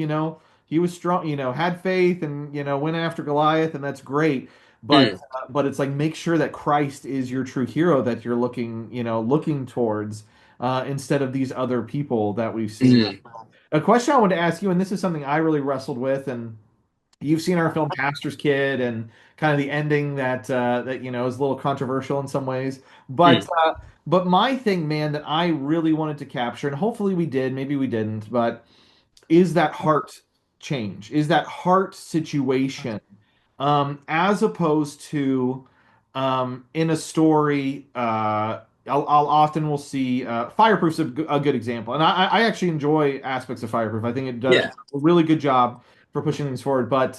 he was strong, had faith and, went after Goliath, and that's great. But Mm. but it's like make sure that Christ is your true hero that you're looking towards, instead of these other people that we've seen. Mm. A question I wanted to ask you, and this is something I really wrestled with, and you've seen our film Pastor's Kid, and kind of the ending that is a little controversial in some ways. But Mm. uh, but my thing, man, that I really wanted to capture, and hopefully we did, maybe we didn't, but is that heart change, is that heart situation, as opposed to, in a story. I'll often will see, Fireproof's a good example, and I actually enjoy aspects of Fireproof. I think it does Yeah. a really good job for pushing things forward. But it's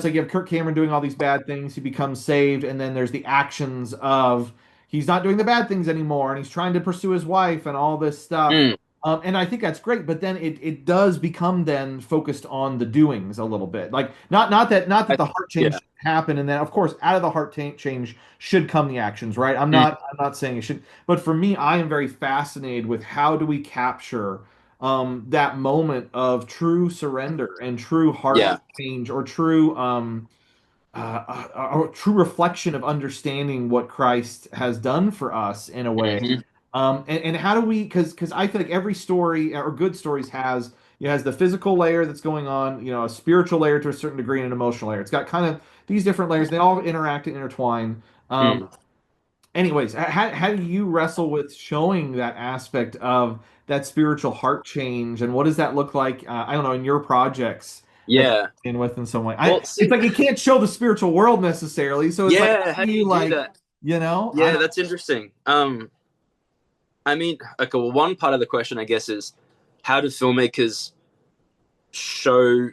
like you have Kirk Cameron doing all these bad things, he becomes saved, and then there's the actions of he's not doing the bad things anymore, and he's trying to pursue his wife and all this stuff. Mm. And I think that's great, but then it does become then focused on the doings a little bit. Like not that I, the heart change yeah. should happen, and then of course out of the heart change should come the actions, right? I'm Mm. not saying it should, but for me, I am very fascinated with how do we capture that moment of true surrender and true heart Yeah. change, or a true reflection of understanding what Christ has done for us in a way. Hmm. And how do we? Because I feel like every story, or good stories, has the physical layer that's going on, a spiritual layer to a certain degree, and an emotional layer. It's got kind of these different layers. They all interact and intertwine. Mm. Anyways, how do you wrestle with showing that aspect of that spiritual heart change, and what does that look like? I don't know, in your projects that Yeah. you're in with in some way. Well, It's see, like you can't show the spiritual world necessarily, so it's like yeah. how How do do you you do like, that? I Yeah, don't. that's interesting. I mean, okay. Well, one part of the question, I guess, is how do filmmakers show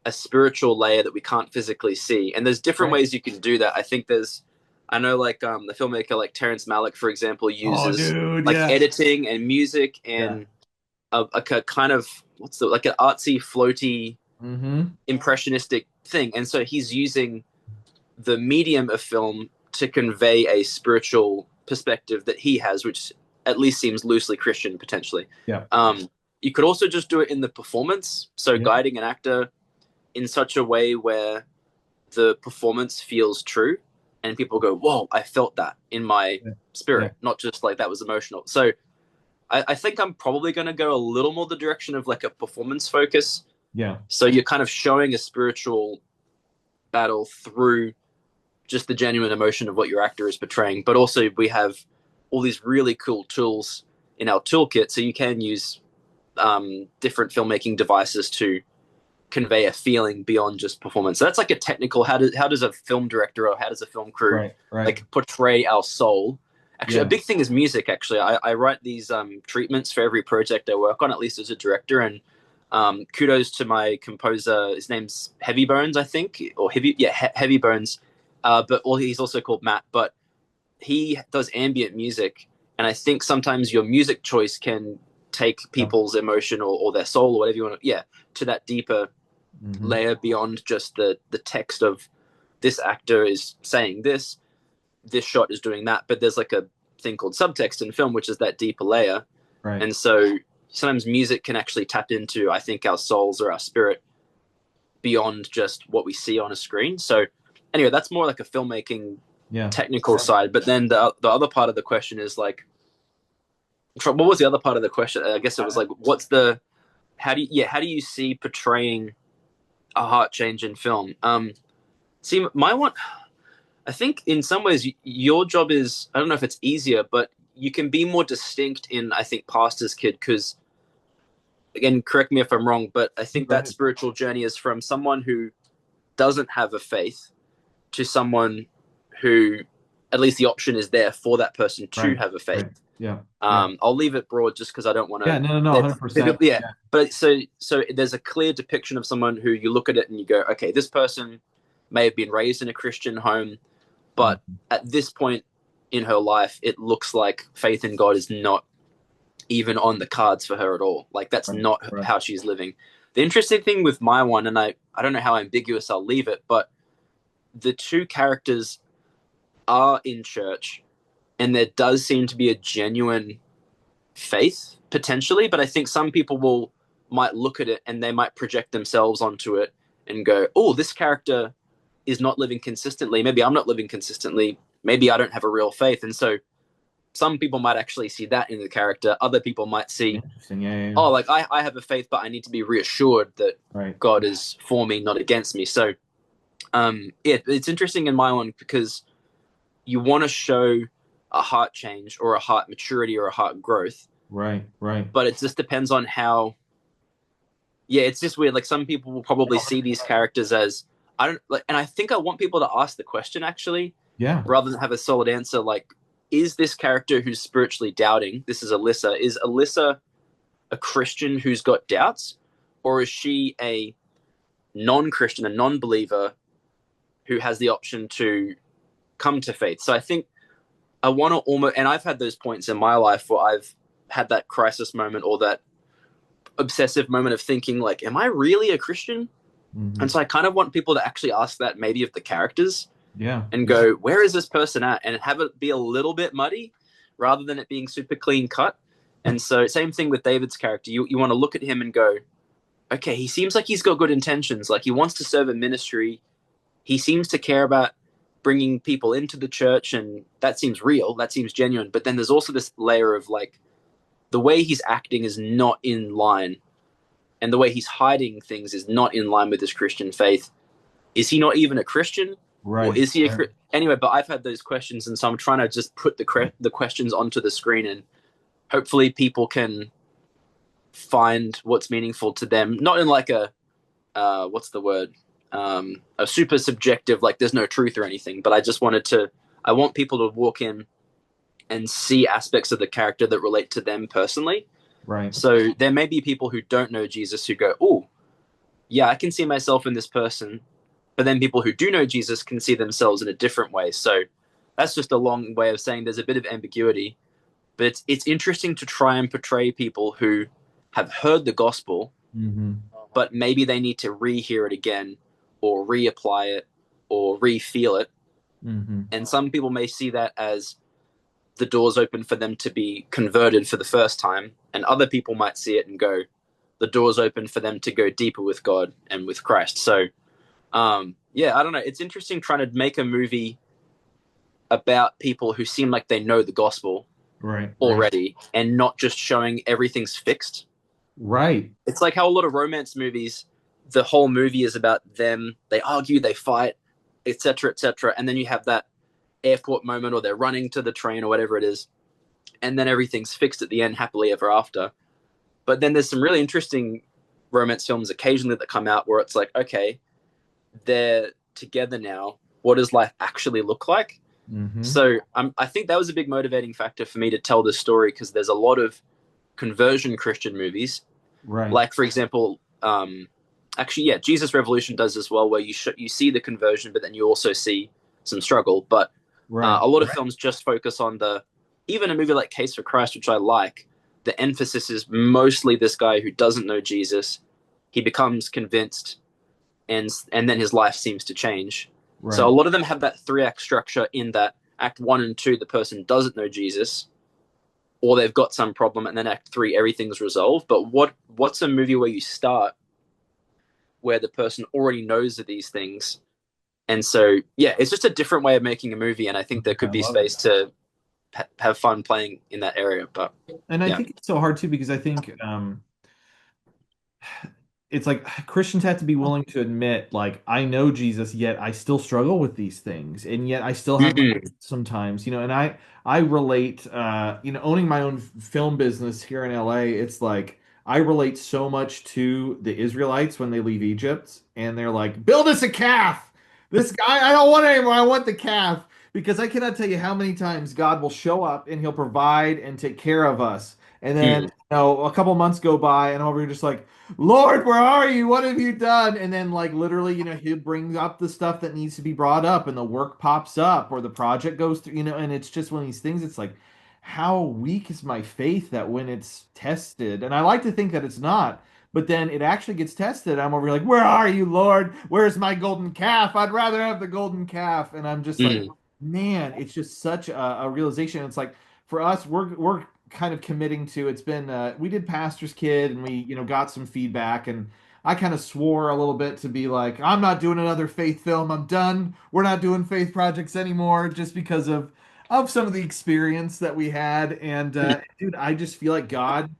a spiritual layer that we can't physically see? And there's different Right. ways you can do that. I know like the filmmaker like Terrence Malick, for example, Oh, uses dude, like yeah. editing and music Yeah. and a kind of what's the like an artsy, floaty, Mm-hmm. impressionistic thing, and so he's using the medium of film to convey a spiritual perspective that he has, which at least seems loosely Christian potentially. Yeah. You could also just do it in the performance, so Yeah. guiding an actor in such a way where the performance feels true and people go, whoa, I felt that in my Yeah. Yeah. spirit, not just like that was emotional. So I think I'm probably going to go a little more the direction of like a performance focus. Yeah. So you're kind of showing a spiritual battle through just the genuine emotion of what your actor is portraying. But also we have all these really cool tools in our toolkit. So you can use different filmmaking devices to convey a feeling beyond just performance. So that's like a technical, how does a film director or how does a film crew Right. Right. like portray our soul? Actually, a Yeah. big thing is music. Actually, I write these treatments for every project I work on, at least as a director. And kudos to my composer. His name's Heavy Bones, I think, or Heavy Bones. But he's also called Matt. But he does ambient music, and I think sometimes your music choice can take Yeah. people's emotion or their soul or whatever you want to, to that deeper Mm-hmm. layer beyond just the text of this actor is saying this shot is doing that, but there's like a thing called subtext in film, which is that deeper layer. Right. And so sometimes music can actually tap into, I think, our souls or our spirit beyond just what we see on a screen. So anyway, that's more like a filmmaking Yeah. technical side. But then the other part of the question is like, what was the other part of the question? I guess it was like, how do you see portraying a heart change in film? See, my one, I think in some ways your job is, I don't know if it's easier, but you can be more distinct in, I think, Pastor's Kid, because again, correct me if I'm wrong, but I think Go that ahead. spiritual journey is from someone who doesn't have a faith to someone who, at least the option is there for that person to Right. have a faith. Right. Yeah. Yeah. I'll leave it broad just because I don't want Yeah. to. No. No. No. 100%. Yeah, Yeah. but so there's a clear depiction of someone who you look at it and you go, okay, this person may have been raised in a Christian home, but Mm-hmm. at this point in her life, it looks like faith in God is not even on the cards for her at all. Like that's Right. not Right. how she's living. The interesting thing with my one, and I don't know how ambiguous I'll leave it, but the two characters are in church, and there does seem to be a genuine faith potentially, but I think some people might look at it and they might project themselves onto it and go, oh, this character is not living consistently. Maybe I'm not living consistently. Maybe I don't have a real faith. And so some people might actually see that in the character. Other people might see, Interesting. Yeah. Yeah. Yeah. oh, like I have a faith, but I need to be reassured that Right. God is for me, not against me. So yeah, it's interesting in my one because you want to show a heart change or a heart maturity or a heart growth, Right. Right. but it just depends on how. Yeah, it's just weird. Like some people will probably see these characters as I don't like, and I think I want people to ask the question actually, Yeah. rather than have a solid answer. Like, is this character who's spiritually doubting? This is Alyssa. Is Alyssa a Christian who's got doubts, or is she a non-Christian, a non-believer who has the option to come to faith? So I think I want to almost, and I've had those points in my life where I've had that crisis moment or that obsessive moment of thinking like, am I really a Christian? Mm-hmm. And so I kind of want people to actually ask that maybe of the characters Yeah. and go, where is this person at? And have it be a little bit muddy rather than it being super clean cut. And so same thing with David's character. You want to look at him and go, okay, he seems like he's got good intentions. Like he wants to serve a ministry. He seems to care about bringing people into the church, and that seems real. That seems genuine. But then there's also this layer of like, the way he's acting is not in line, and the way he's hiding things is not in line with his Christian faith. Is he not even a Christian? Right. Or is he right. Anyway, but I've had those questions, and so I'm trying to just put the questions onto the screen, and hopefully people can find what's meaningful to them, not in like a what's the word, a super subjective, like there's no truth or anything, but I want people to walk in and see aspects of the character that relate to them personally. Right. So there may be people who don't know Jesus who go, oh, yeah, I can see myself in this person. But then people who do know Jesus can see themselves in a different way. So that's just a long way of saying there's a bit of ambiguity. But it's interesting to try and portray people who have heard the gospel Hmm. but maybe they need to rehear it again or reapply it or re-feel it. Hmm. And some people may see that as the doors open for them to be converted for the first time, and other people might see it and go, the doors open for them to go deeper with God and with Christ. So, yeah, I don't know. It's interesting trying to make a movie about people who seem like they know the gospel Right, right, already and not just showing everything's fixed. right. It's like how a lot of romance movies, the whole movie is about them. They argue, they fight, etc., etc., and then you have that airport moment, or they're running to the train, or whatever it is, and then everything's fixed at the end, happily ever after. But then there's some really interesting romance films occasionally that come out where it's like, okay, they're together now. What does life actually look like? Hmm. So I think that was a big motivating factor for me to tell this story, because there's a lot of conversion Christian movies, Right, like for example, actually, yeah, Jesus Revolution does as well, where you see the conversion, but then you also see some struggle. But right. a lot of films just focus on the, even a movie like Case for Christ, which I like, the emphasis is mostly this guy who doesn't know Jesus. He becomes convinced, and then his life seems to change. So a Right. lot of them have that three act structure, in that act one and two, the person doesn't know Jesus, or they've got some problem, and then act three, everything's resolved. But what's a movie where you start where the person already knows of these things? And so, yeah, it's just a different way of making a movie, and I think there I could be love it. space to have fun playing in that area. But And I yeah. think it's so hard too because I think it's like Christians have to be willing to admit, like, I know Jesus, yet I still struggle with these things, and yet I still have my Mm-hmm. doubts sometimes, and I relate, owning my own film business here in LA, it's like I relate so much to the Israelites when they leave Egypt, and they're like, build us a calf. This guy, I don't want it anymore. I want the calf. Because I cannot tell you how many times God will show up and he'll provide and take care of us. And then, a couple months go by and we're just like, Lord, where are you? What have you done? And then, like, literally, he'll bring up the stuff that needs to be brought up, and the work pops up, or the project goes through, and it's just one of these things. It's like, how weak is my faith that when it's tested, and I like to think that it's not, but then it actually gets tested. I'm over here like, where are you, Lord? Where's my golden calf? I'd rather have the golden calf. And I'm just like, Mm-hmm. man, it's just such a realization. It's like, for us, we're kind of committing to, it's been we did Pastor's Kid, and we got some feedback, and I kind of swore a little bit to be like, I'm not doing another faith film, I'm done, we're not doing faith projects anymore, just because of some of the experience that we had. And dude, I just feel like God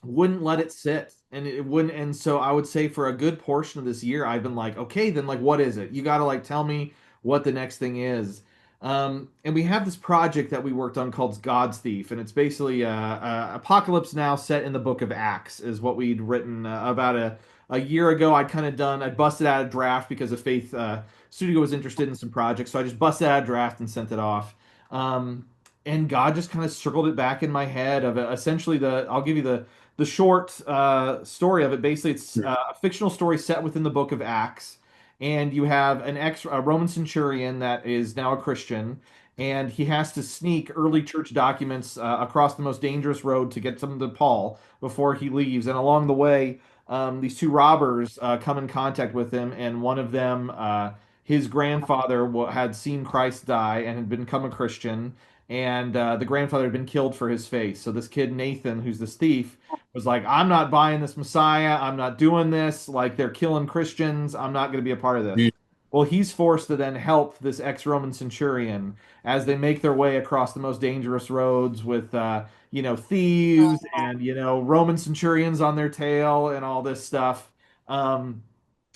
wouldn't let it sit, and it wouldn't. And so I would say for a good portion of this year I've been like, okay, then, like, what is it? You got to, like, tell me what the next thing is. And we have this project that we worked on called God's Thief, and it's basically apocalypse now set in the book of Acts is what we'd written about a year ago. I busted out a draft because a faith studio was interested in some projects, so I just busted out a draft and sent it off. um, and God just kind of circled it back in my head of essentially I'll give you the short story of it. Basically, it's a fictional story set within the book of Acts, and you have a Roman centurion that is now a Christian, and he has to sneak early church documents across the most dangerous road to get them to Paul before he leaves. And along the way, these two robbers come in contact with him, and one of them, his grandfather, had seen Christ die and had become a Christian, and the grandfather had been killed for his faith. So this kid Nathan, who's this thief, was like, I'm not buying this Messiah. I'm not doing this. Like, they're killing Christians. I'm not going to be a part of this. Well, he's forced to then help this ex-Roman centurion as they make their way across the most dangerous roads with, thieves and, Roman centurions on their tail and all this stuff. Um,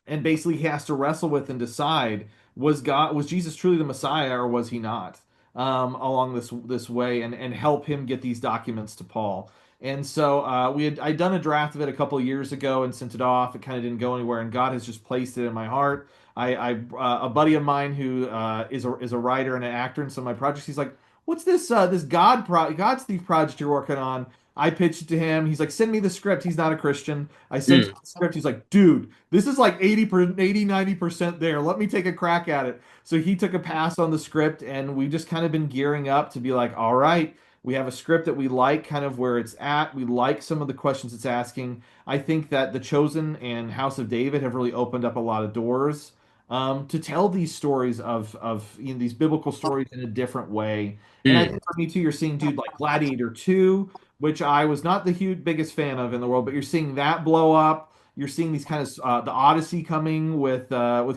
and basically he has to wrestle with and decide, was Jesus truly the Messiah, or was he not, along this way, and help him get these documents to Paul. And so I'd done a draft of it a couple of years ago and sent it off. It kind of didn't go anywhere, and God has just placed it in my heart. A buddy of mine who is a writer and an actor in some of my projects, he's like, what's this God's Thief project you're working on? I pitched it to him. He's like, send me the script. He's not a Christian. I sent him Mm. the script. He's like, dude, this is like 90% there. Let me take a crack at it. So he took a pass on the script, and we just kind of been gearing up to be like, all right, We have a script that we like kind of where it's at. We like some of the questions it's asking. I think that The Chosen and House of David have really opened up a lot of doors to tell these stories of these biblical stories in a different way. And I Mm, think for me too, you're seeing dude like Gladiator 2, which I was not the huge biggest fan of in the world, but you're seeing that blow up. You're seeing these kind of the Odyssey coming with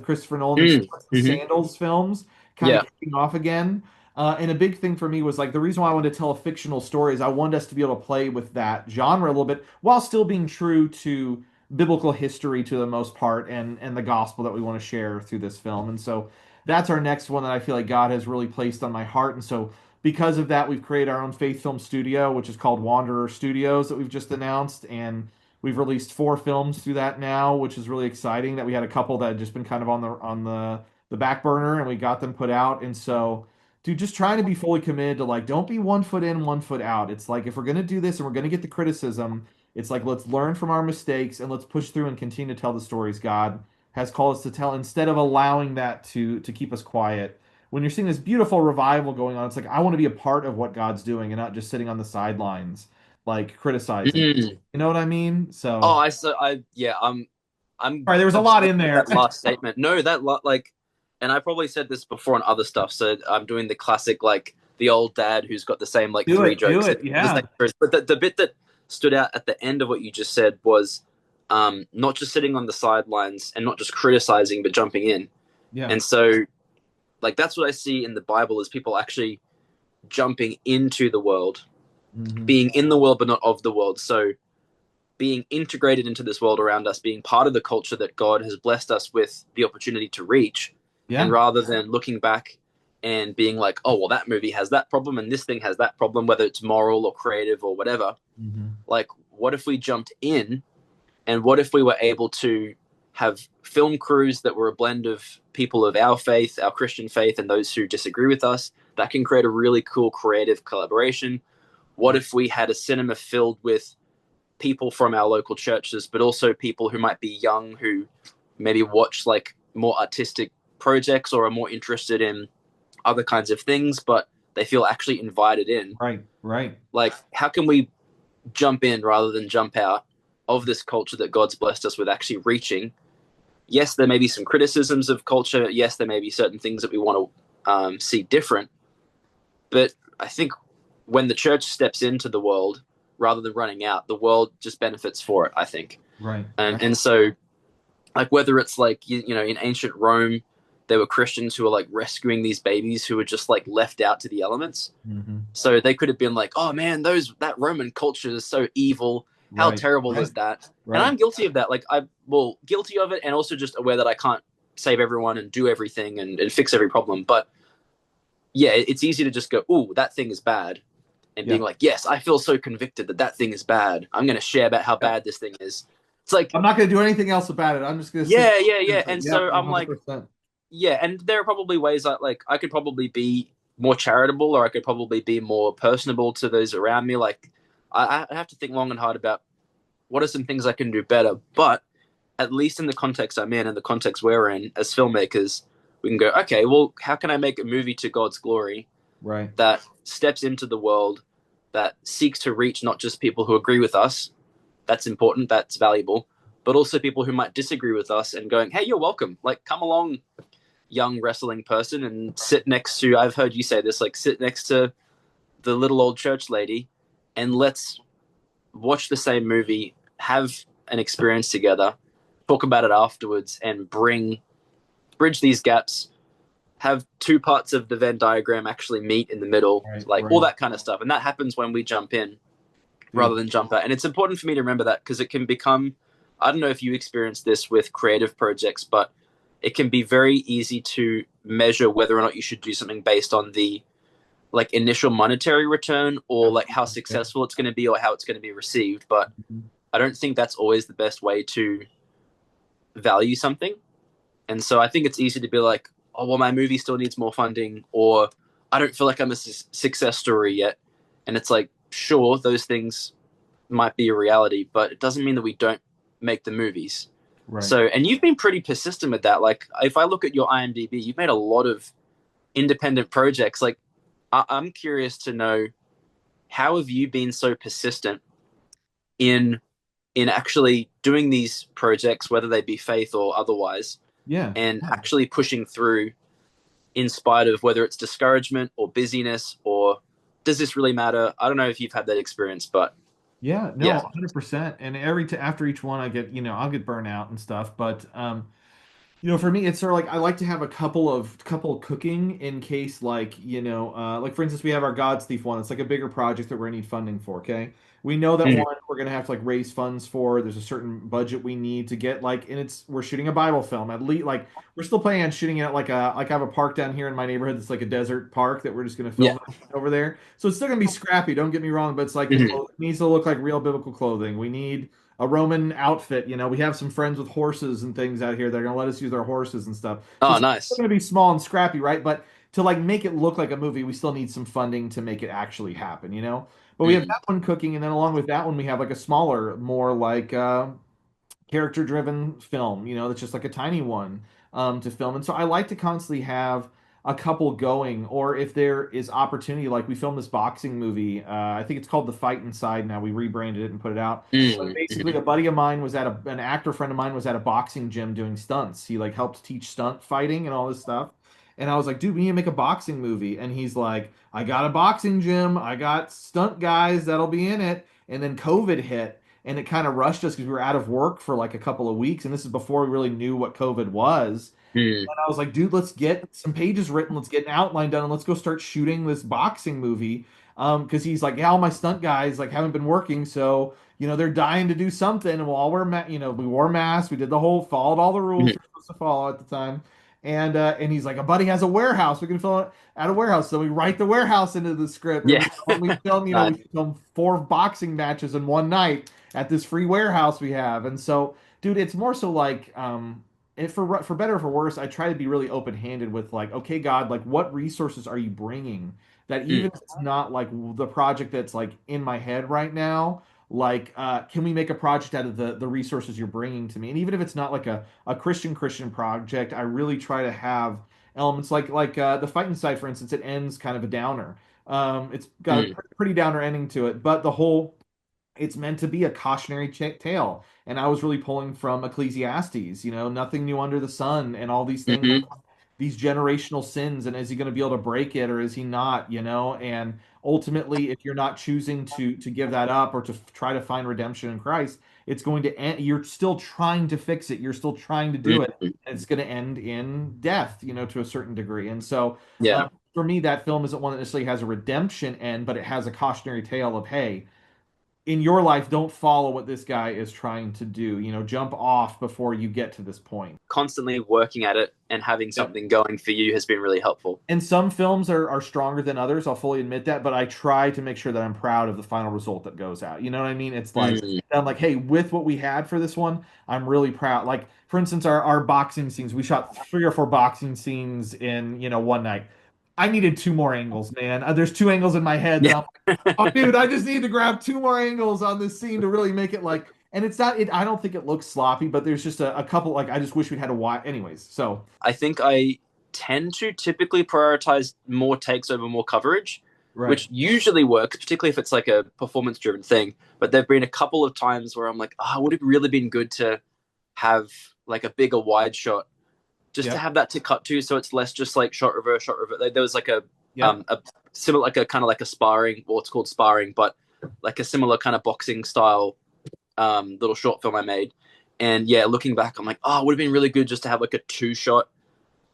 Christopher Nolan, these mm, hmm. Sandals films kind of Yeah. kicking off again. And a big thing for me was like the reason why I wanted to tell a fictional story is I wanted us to be able to play with that genre a little bit while still being true to biblical history to the most part and the gospel that we want to share through this film. And so that's our next one that I feel like God has really placed on my heart. And so because of that, we've created our own faith film studio, which is called Wanderer Studios that we've just announced. And we've released 4 films through that now, which is really exciting that we had a couple that had just been kind of on the back burner and we got them put out. And so dude, just trying to be fully committed to like, don't be 1 foot in, 1 foot out. It's like if we're gonna do this and we're gonna get the criticism, it's like let's learn from our mistakes and let's push through and continue to tell the stories God has called us to tell instead of allowing that to keep us quiet. When you're seeing this beautiful revival going on, it's like I want to be a part of what God's doing and not just sitting on the sidelines, like criticizing. Mm. You know what I mean? Oh, So, yeah, I'm all right, there was a lot obsessed in with there. that last statement. No, like, and I probably said this before on other stuff. So I'm doing the classic, like the old dad who's got the same like Do three it, do jokes, it. the same Yeah, stories. But the bit that stood out at the end of what you just said was not just sitting on the sidelines and not just criticizing, but jumping in. yeah. And so, like, that's what I see in the Bible is people actually jumping into the world, Hmm. being in the world but not of the world. So being integrated into this world around us, being part of the culture that God has blessed us with the opportunity to reach, and Yeah. rather than looking back and being like, oh, well, that movie has that problem and this thing has that problem, whether it's moral or creative or whatever, Hmm. like, what if we jumped in and what if we were able to have film crews that were a blend of people of our faith, our Christian faith, and those who disagree with us that can create a really cool creative collaboration? What if we had a cinema filled with people from our local churches, but also people who might be young who maybe watch like more artistic projects or are more interested in other kinds of things, but they feel actually invited in. Right, right. Like, how can we jump in rather than jump out of this culture that God's blessed us with actually reaching? Yes, there may be some criticisms of culture. Yes, there may be certain things that we want to see different. But I think when the church steps into the world rather than running out, the world just benefits for it, I think. Right, And right. and so like whether it's like you know in ancient Rome there were Christians who were like rescuing these babies who were just like left out to the elements. Hmm. So they could have been like, "Oh man, those that Roman culture is so evil. How Right, terrible right, is that?" And right. I'm guilty of that. Like I well, guilty of it and also just aware that I can't save everyone and do everything and fix every problem. But yeah, it's easy to just go, "Ooh, that thing is bad." And being Yeah, like, "Yes, I feel so convicted that that thing is bad. I'm going to share about how yep. bad this thing is." It's like, I'm not going to do anything else about it. I'm just going to sit. yeah, yeah, yeah. And Yep, so I'm like, 100%. yeah, and there are probably ways that like I could probably be more charitable or I could probably be more personable to those around me. Like I have to think long and hard about what are some things I can do better. But at least in the context I'm in and the context we're in as filmmakers, we can go, okay, well, how can I make a movie to God's glory Right, that steps into the world, that seeks to reach not just people who agree with us, that's important, that's valuable, but also people who might disagree with us and going, hey, you're welcome. Like, come along, young wrestling person, and sit next to, I've heard you say this, like, sit next to the little old church lady and let's watch the same movie, have an experience together, talk about it afterwards, and bridge these gaps, have two parts of the Venn diagram actually meet in the middle, right, like all right. that kind of stuff. And that happens when we jump in rather Dude, than jump out. And it's important for me to remember that because it can become, I don't know if you experience this with creative projects, but it can be very easy to measure whether or not you should do something based on the like initial monetary return or like how absolutely. Yep. successful it's going to be or how it's going to be received. But Mhm. I don't think that's always the best way to value something. And so I think it's easy to be like, oh, well, my movie still needs more funding, or I don't feel like I'm a success story yet. And it's like, sure, those things might be a reality, but it doesn't mean that we don't make the movies. Right. So, and you've been pretty persistent with that. Like, if I look at your IMDb, you've made a lot of independent projects. Like, I'm curious to know how have you been so persistent in actually doing these projects, whether they be faith or otherwise, Yeah. and Yeah. actually pushing through in spite of whether it's discouragement or busyness, or does this really matter? I don't know if you've had that experience, but Yeah, no, yeah. 100%. And after each one I get, I'll get burnt out and stuff, but for me, it's sort of like I like to have a couple cooking in case, like, like for instance, we have our God's Thief one. It's like a bigger project that we're gonna need funding for. Okay, we know that Mm. one we're gonna have to like raise funds for. There's a certain budget we need to get like, and we're shooting a Bible film. At least like we're still planning on shooting it at like I have a park down here in my neighborhood that's like a desert park that we're just gonna Yeah. film it over there. So it's still gonna be scrappy. Don't get me wrong, but it's like the Mm-hmm. clothing needs to look like real biblical clothing. We need a Roman outfit. We have some friends with horses and things out here. They're gonna let us use their horses and stuff. So Oh, it's still nice. gonna be small and scrappy, right? But to like make it look like a movie, we still need some funding to make it actually happen. But we have Mm. that one cooking, and then along with that one, we have like a smaller, more like character driven film, that's just like a tiny one to film. And so I like to constantly have a couple going, or if there is opportunity, like we filmed this boxing movie. I think it's called The Fight Inside now. We rebranded it and put it out. But Mm. basically, Mm-hmm. a buddy of mine was an actor friend of mine was at a boxing gym doing stunts. He like helped teach stunt fighting and all this stuff. And I was like, dude, we need to make a boxing movie. And he's like, I got a boxing gym. I got stunt guys that'll be in it. And then COVID hit and it kind of rushed us because we were out of work for like a couple of weeks, and this is before we really knew what COVID was. Mm. And I was like, dude, let's get some pages written, let's get an outline done, and let's go start shooting this boxing movie. Because he's like, yeah, all my stunt guys like haven't been working, so they're dying to do something, and we'll all we wore masks, we did the whole followed all the rules Mm-hmm. we're supposed to follow at the time. And he's like, a buddy has a warehouse, we can fill it at a warehouse. So we write the warehouse into the script, and Yeah. we film, Nice. we film 4 boxing matches in one night at this free warehouse we have. And so, dude, it's more so like, if for better or for worse, I try to be really open-handed with like, okay, God, like what resources are you bringing that even Mm. if it's not like the project that's like in my head right now, like can we make a project out of the resources you're bringing to me? And even if it's not like a Christian project, I really try to have elements like the fight inside, for instance, it ends kind of a downer. It's got a Mm. pretty downer ending to it, but the whole it's meant to be a cautionary tale. And I was really pulling from Ecclesiastes, nothing new under the sun and all these things, Mm-hmm. these generational sins. And is he going to be able to break it or is he not? And ultimately, if you're not choosing to give that up or to try to find redemption in Christ, it's going to end. You're still trying to fix it. You're still trying to do it. Mm-hmm. And it's going to end in death, to a certain degree. And so, Yeah. for me, that film isn't one that necessarily has a redemption end, but it has a cautionary tale of, hey, in your life, don't follow what this guy is trying to do. Jump off before you get to this point. Constantly working at it and having Yep. something going for you has been really helpful. And some films are stronger than others. I'll fully admit that, but I try to make sure that I'm proud of the final result that goes out. You know what I mean? It's like Mm. I'm like, hey, with what we had for this one, I'm really proud. Like for instance, our boxing scenes, we shot 3 or 4 boxing scenes in one night. I needed 2 more angles, man. There's 2 angles in my head that Yeah. I'm oh, dude, I just need to grab 2 more angles on this scene to really make it like, and it's not, I don't think it looks sloppy, but there's just a couple, like, I just wish we'd had a wide, anyways. So, I think I tend to typically prioritize more takes over more coverage, right. which usually works, particularly if it's like a performance driven thing. But there've been a couple of times where I'm like, oh, would it really been good to have like a bigger wide shot just to Yep. have that to cut to, so it's less just like shot reverse, shot reverse. Like, there was like Yep. a similar, like a kind of like a sparring, or it's called sparring, but like a similar kind of boxing style little short film I made. And yeah, looking back, I'm like, oh, it would have been really good just to have like a 2 shot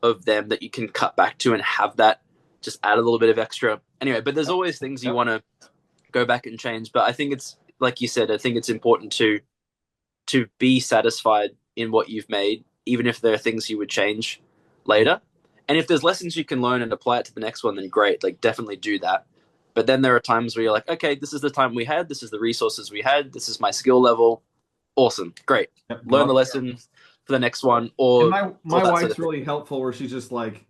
of them that you can cut back to and have that just add a little bit of extra. Anyway, but there's Yep. always things you Yep. want to go back and change. But I think it's like you said, I think it's important to be satisfied in what you've made, even if there are things you would change later. And if there's lessons you can learn and apply it to the next one, then great, like definitely do that. But then there are times where you're like, okay, this is the time we had, this is the resources we had, this is my skill level. Awesome, great. Yep. Go Learn the out. lesson for the next one, And or my that sort wife's of thing. really helpful where she's like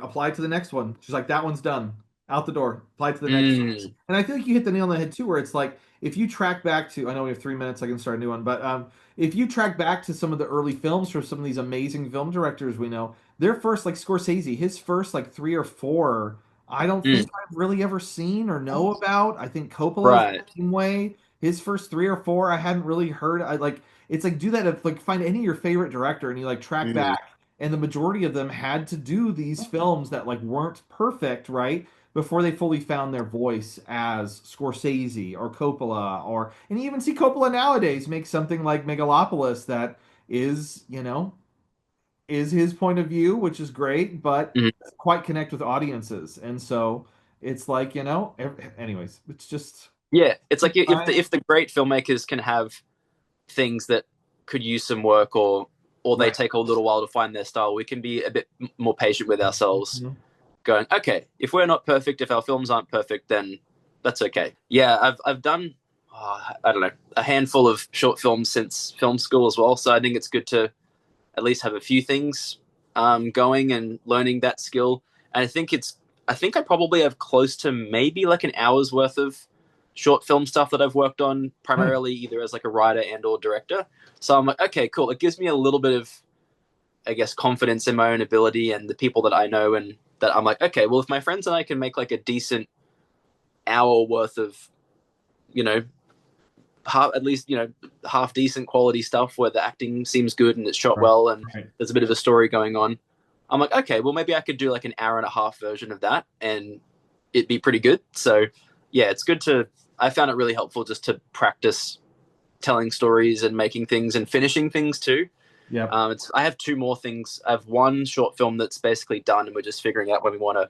apply to the next one. She's like that one's done. Out the door. Apply to the next one. Mm, And I feel like you hit the nail on the head too where it's like if you track back to I know we have 3 minutes I can start a new one, but if you track back to some of the early films from some of these amazing film directors we know, their first like Scorsese, his first like 3 or 4 I don't think Mm, I've really ever seen or know about. I think Coppola's right. the same way. His first three or four I hadn't really heard. I like it's like do that if like find any of your favorite director and you like track Mm, back, and the majority of them had to do these films that like weren't perfect, right? Before they fully found their voice as Scorsese or Coppola, or and you even see Coppola nowadays make something like Megalopolis that is, is his point of view, which is great, but mm. doesn't quite connect with audiences. And so it's like, anyways, it's just Yeah, it's like if I, the great filmmakers can have things that could use some work, or they right. take a little while to find their style, we can be a bit more patient with ourselves, Mhm. going, okay, if we're not perfect, if our films aren't perfect, then that's okay. Yeah, I've done I don't know, a handful of short films since film school as well, so I think it's good to at least have a few things going and learning that skill. And I think I probably have close to maybe like an hour's worth of short film stuff that I've worked on Nice. primarily either as like a writer and or director. So I'm like, okay, cool. It gives me a little bit of, I guess, confidence in my own ability and the people that I know, and that I'm like, okay, well, if my friends and I can make like a decent hour worth of, you know, half, at least, half decent quality stuff where the acting seems good and it's shot Right. well and Right. there's a bit of a story going on. I'm like, okay, well, maybe I could do like an hour and a half version of that and it'd be pretty good. So, yeah, it's good to, I found it really helpful just to practice telling stories and making things and finishing things too. Yep. I have two more things. I have one short film that's basically done and we're just figuring out when we want to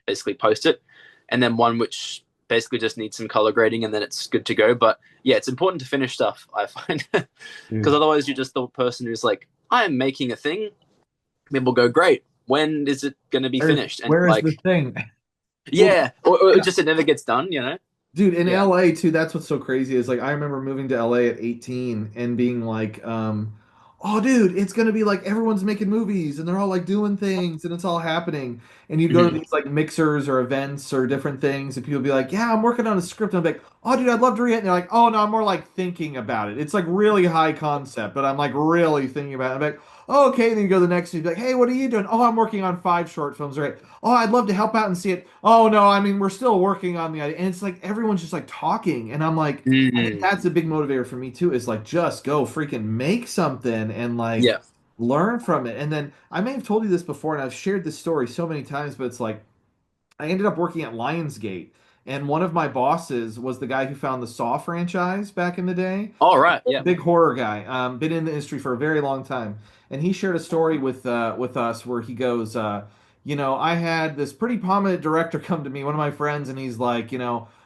basically post it, and then one which basically just needs some color grading and then it's good to go. But yeah, it's important to finish stuff, I find, because Dude. otherwise you're just the person who's like, I'm making a thing. People go, great. When is it going to be finished? And Where is the like, thing? Well, yeah, or yeah. just it never gets done, you know? Dude, in Yeah. LA too, that's what's so crazy is like I remember moving to LA at 18 and being like, oh dude, it's gonna be like everyone's making movies and they're all like doing things and it's all happening. And you'd go to Mm-hmm. these like mixers or events or different things and people would be like, yeah, I'm working on a script. And I'm like, oh dude, I'd love to read it. And they're like, oh no, I'm more like thinking about it. It's like really high concept, but I'm like really thinking about it. I'm like, oh, okay. And then you go to the next and you'd be like, hey, what are you doing? Oh, I'm working on 5 short films, right? Oh, I'd love to help out and see it. Oh no, I mean we're still working on the idea. And it's like everyone's just like talking. And I'm like, I think Mm-hmm. that's a big motivator for me too, is like just go freaking make something and like Yeah. learn from it. And then I may have told you this before, and I've shared this story so many times, but it's like I ended up working at Lionsgate, and one of my bosses was the guy who found the Saw franchise back in the day. All right. Yeah. Big horror guy, been in the industry for a very long time, and he shared a story with us where he goes, I had this pretty prominent director come to me, one of my friends, and he's like,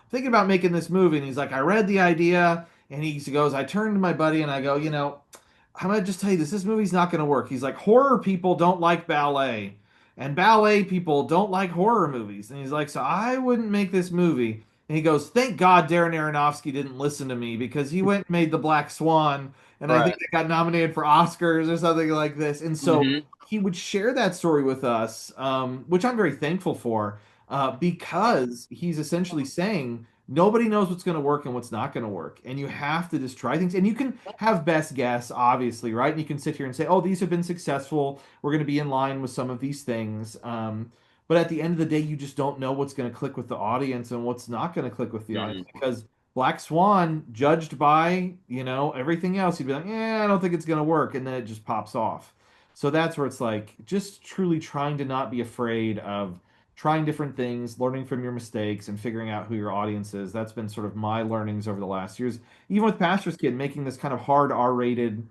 thinking about making this movie, and he's like, I read the idea, and he goes, I turned to my buddy and I go, I'm gonna just tell you this movie's not gonna work. He's like, horror people don't like ballet, and ballet people don't like horror movies. And he's like, so I wouldn't make this movie. And he goes, thank God Darren Aronofsky didn't listen to me because he went and made The Black Swan, and I think Right. it got nominated for Oscars or something like this. And so Mm-hmm. he would share that story with us, which I'm very thankful for, because he's essentially saying nobody knows what's going to work and what's not going to work. And you have to just try things. And you can have best guess, obviously, right? And you can sit here and say, oh, these have been successful. We're going to be in line with some of these things. But at the end of the day, you just don't know what's going to click with the audience and what's not going to click with the audience, Mm-hmm. because Black Swan, judged by, everything else, you'd be like, yeah, I don't think it's going to work. And then it just pops off. So that's where it's like just truly trying to not be afraid of trying different things, learning from your mistakes, and figuring out who your audience is. That's been sort of my learnings over the last years. Even with Pastor's Kid, making this kind of hard R-rated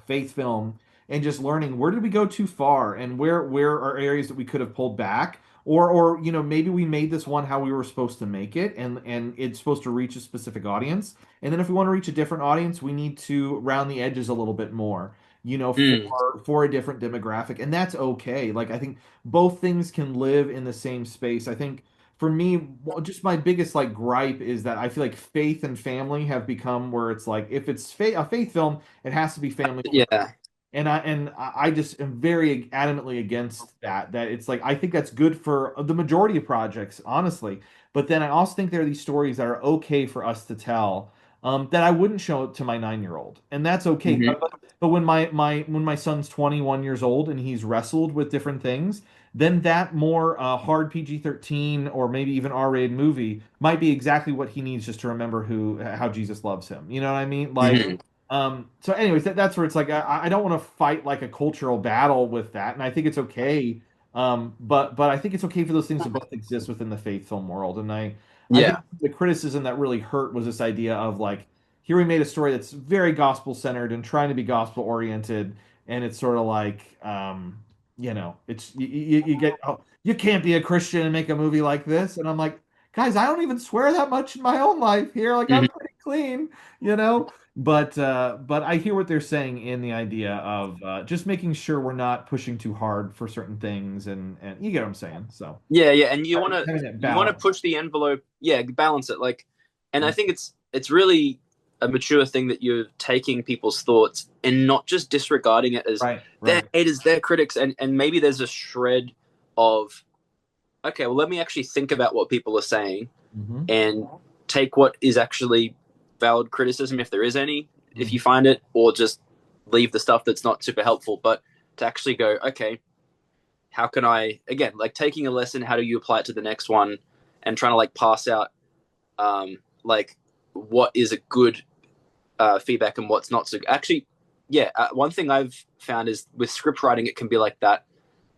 faith film, and just learning where did we go too far and where are areas that we could have pulled back, or maybe we made this one how we were supposed to make it, and it's supposed to reach a specific audience, and then if we want to reach a different audience we need to round the edges a little bit more, Mm. for a different demographic, and that's okay. Like I think both things can live in the same space. I think for me, just my biggest like gripe is that I feel like faith and family have become where it's like if it's a faith film, it has to be family oriented. Yeah. And I just am very adamantly against that. That it's like I think that's good for the majority of projects, honestly. But then I also think there are these stories that are okay for us to tell, that I wouldn't show it to my 9-year-old, and that's okay. Hmm. But when my son's 21 years old and he's wrestled with different things, then that more hard PG-13 or maybe even R-rated movie might be exactly what he needs just to remember who how Jesus loves him. You know what I mean? Like, Hmm. so anyways, that's where it's like I don't want to fight like a cultural battle with that, and I think it's okay. But I think it's okay for those things to both exist within the faith film world, and I think Yeah. the criticism that really hurt was this idea of like here we made a story that's very gospel centered and trying to be gospel oriented, and it's sort of like it's you get oh, you can't be a Christian and make a movie like this, and I'm like, guys, I don't even swear that much in my own life here, like I'm Hmm. pretty clean, but I hear what they're saying in the idea of just making sure we're not pushing too hard for certain things, and you get what I'm saying. So Yeah, yeah, and you want to having that you want to balance, push the envelope, yeah, balance it like, and I right? think it's really a mature thing that you're taking people's thoughts and not just disregarding it as Right, their right. haters, their critics, and maybe there's a shred of okay, well, let me actually think about what people are saying Hmm. and take what is actually valid criticism if there is any, if you Hmm. find it, or just leave the stuff that's not super helpful, but to actually go, okay, how can I again like taking a lesson, how do you apply it to the next one, and trying to like pass out like what is a good feedback and what's not so actually yeah one thing I've found is with script writing it can be like that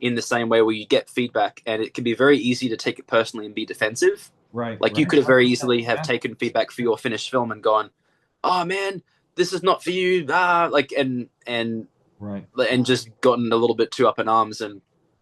in the same way where you get feedback and it can be very easy to take it personally and be defensive. Right, Like you right. could have very 100%. easily have Yeah. taken feedback for your finished film and gone, oh man, this is not for you, like Right. and just gotten a little bit too up in arms and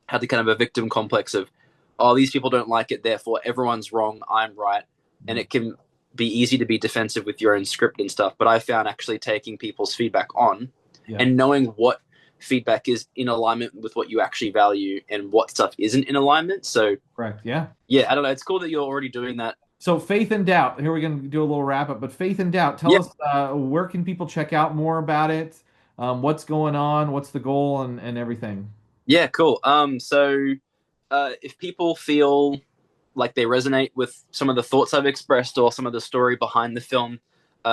had the kind of a victim complex of, oh, these people don't like it, therefore everyone's wrong, I'm right. And Right. it can be easy to be defensive with your own script and stuff. But I found actually taking people's feedback on Yeah. and knowing what feedback is in alignment with what you actually value and what stuff isn't in alignment. So Correct. Yeah. yeah, I don't know. It's cool that you're already doing that. So faith and doubt. Here we're going to do a little wrap up, but faith and doubt. Tell Yeah, us where can people check out more about it? What's going on? What's the goal and everything? yeah, cool. So if people feel like they resonate with some of the thoughts I've expressed or some of the story behind the film,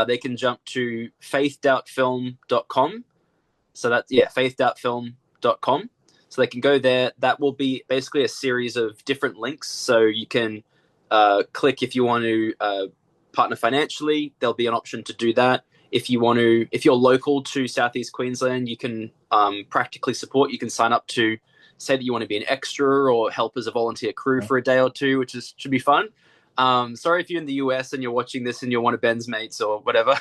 they can jump to faith.film.com. So that's, yeah, faith.film.com. So they can go there. That will be basically a series of different links. So you can click if you want to partner financially, there'll be an option to do that. If you want to, if you're local to Southeast Queensland, you can practically support. You can sign up to say that you want to be an extra or help as a volunteer crew Right. for a day or two, which should be fun. Sorry if you're in the US and you're watching this and you're one of Ben's mates or whatever.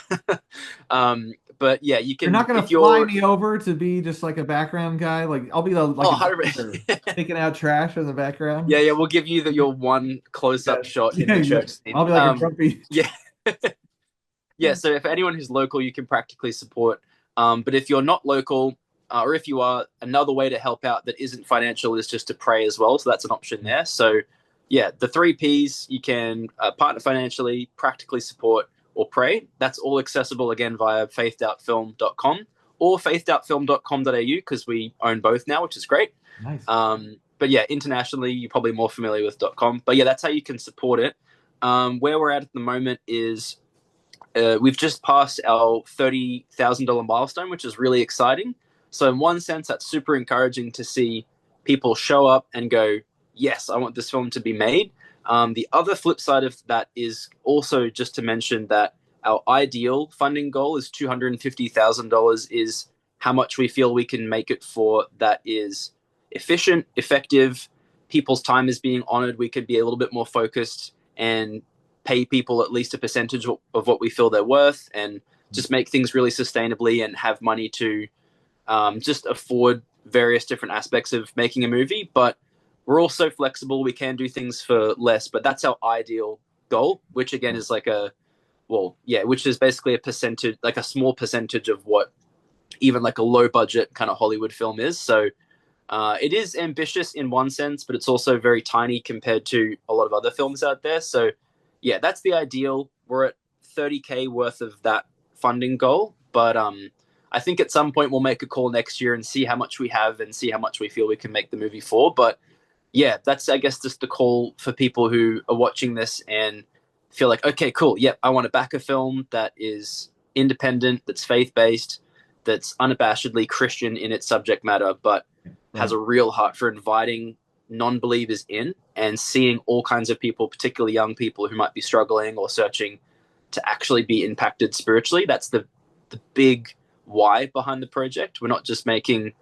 But yeah, you You're can not going to if fly you're me over to be just like a background guy. Like I'll be like oh a 100%. janitor taking out trash in the background. Yeah, yeah, we'll give you your one close Yeah. up shot in Yeah. the Yeah. church I'll scene. be like a grumpy. Yeah. Yeah, so if anyone who's local, you can practically support. But if you're not local, or if you are, another way to help out that isn't financial is just to pray as well. So that's an option there. So, yeah, the three P's you can partner financially, practically support, or pray. That's all accessible again via faith.film.com or faith.film.com.au because we own both now, which is great. Nice. But yeah, internationally, you're probably more familiar with .com. But yeah, that's how you can support it. Where we're at the moment is we've just passed our $30,000 milestone, which is really exciting. So, in one sense, that's super encouraging to see people show up and go, yes, I want this film to be made. The other flip side of that is also just to mention that our ideal funding goal is $250,000 is how much we feel we can make it for that is efficient, effective, people's time is being honored, we could be a little bit more focused and pay people at least a percentage of what we feel they're worth and just make things really sustainably and have money to just afford various different aspects of making a movie. But we're also flexible. We can do things for less, but that's our ideal goal, which again is like which is basically a percentage, like a small percentage of what even like a low budget kind of Hollywood film is. So it is ambitious in one sense, but it's also very tiny compared to a lot of other films out there. So, yeah, that's the ideal. We're at 30K worth of that funding goal, but I think at some point we'll make a call next year and see how much we have and see how much we feel we can make the movie for. But yeah, that's I guess just the call for people who are watching this and feel like, okay, cool, yep, I want to back a film that is independent, that's faith-based, that's unabashedly Christian in its subject matter, but has Right. a real heart for inviting non-believers in and seeing all kinds of people, particularly young people who might be struggling or searching to actually be impacted spiritually. That's the big why behind the project. We're not just making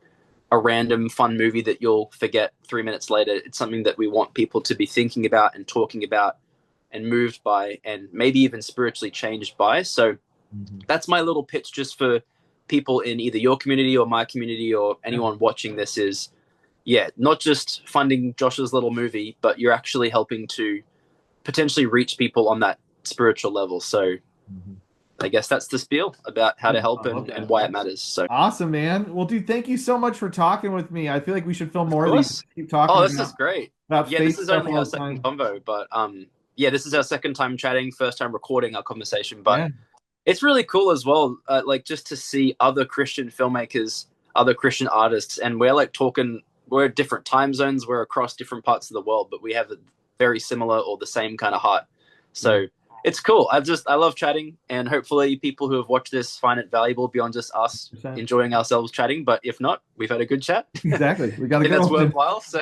a random fun movie that you'll forget 3 minutes later. It's something that we want people to be thinking about and talking about and moved by and maybe even spiritually changed by. So Mhm. that's my little pitch just for people in either your community or my community or Yeah. anyone watching this is, yeah, not just funding Josh's little movie, but you're actually helping to potentially reach people on that spiritual level. So Mhm. I guess that's the spiel about how to Dude, I help love and that. why it matters. So, Awesome, man. Well, dude, thank you so much for talking with me. I feel like we should film of more of these. course. Keep Oh, talking this is great. about Yeah, this faith is stuff only our all the second time. convo, but yeah, this is our second time chatting, first time recording our conversation. But Yeah. it's really cool as well, like just to see other Christian filmmakers, other Christian artists, and we're like talking. We're at different time zones, we're across different parts of the world, but we have a very similar or the same kind of heart. Yeah. So it's cool. I love chatting, and hopefully people who have watched this find it valuable beyond just us 100%. enjoying ourselves chatting. But if not, we've had a good chat. I Exactly. We got a think good that's one. worthwhile. So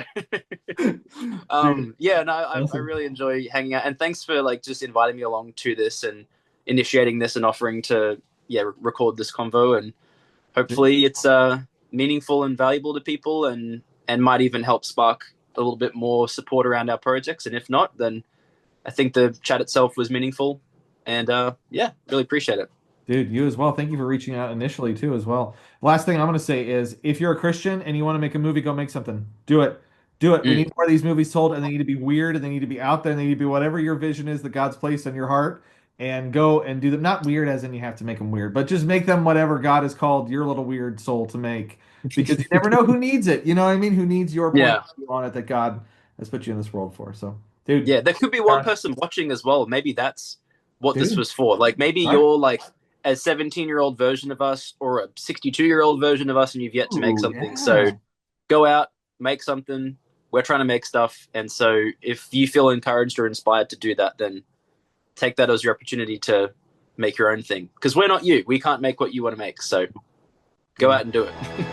Dude, yeah, no, I awesome. really enjoy hanging out, and thanks for like just inviting me along to this and initiating this and offering to record this convo, and hopefully it's meaningful and valuable to people, and might even help spark a little bit more support around our projects. And if not, then I think the chat itself was meaningful, and yeah, really appreciate it. Dude, you as well. Thank you for reaching out initially too, as well. Last thing I'm going to say is, if you're a Christian and you want to make a movie, go make something. Do it. Do it. We Mm. need more of these movies told, and they need to be weird, and they need to be out there, and they need to be whatever your vision is that God's placed on your heart, and go and do them. Not weird as in you have to make them weird, but just make them whatever God has called your little weird soul to make, because you never know who needs it. You know what I mean? Who needs your point Yeah, of view on it that God has put you in this world for? So, dude, yeah, there could be one person watching as well. Maybe that's what this dude, was for. Like maybe right? you're like a 17-year-old version of us or a 62-year-old version of us, and you've yet to make Ooh, something. So yeah. go out, make something. We're trying to make stuff, and so if you feel encouraged or inspired to do that, then take that as your opportunity to make your own thing. Because we're not you. We can't make what you want to make. So go Dude. out and do it.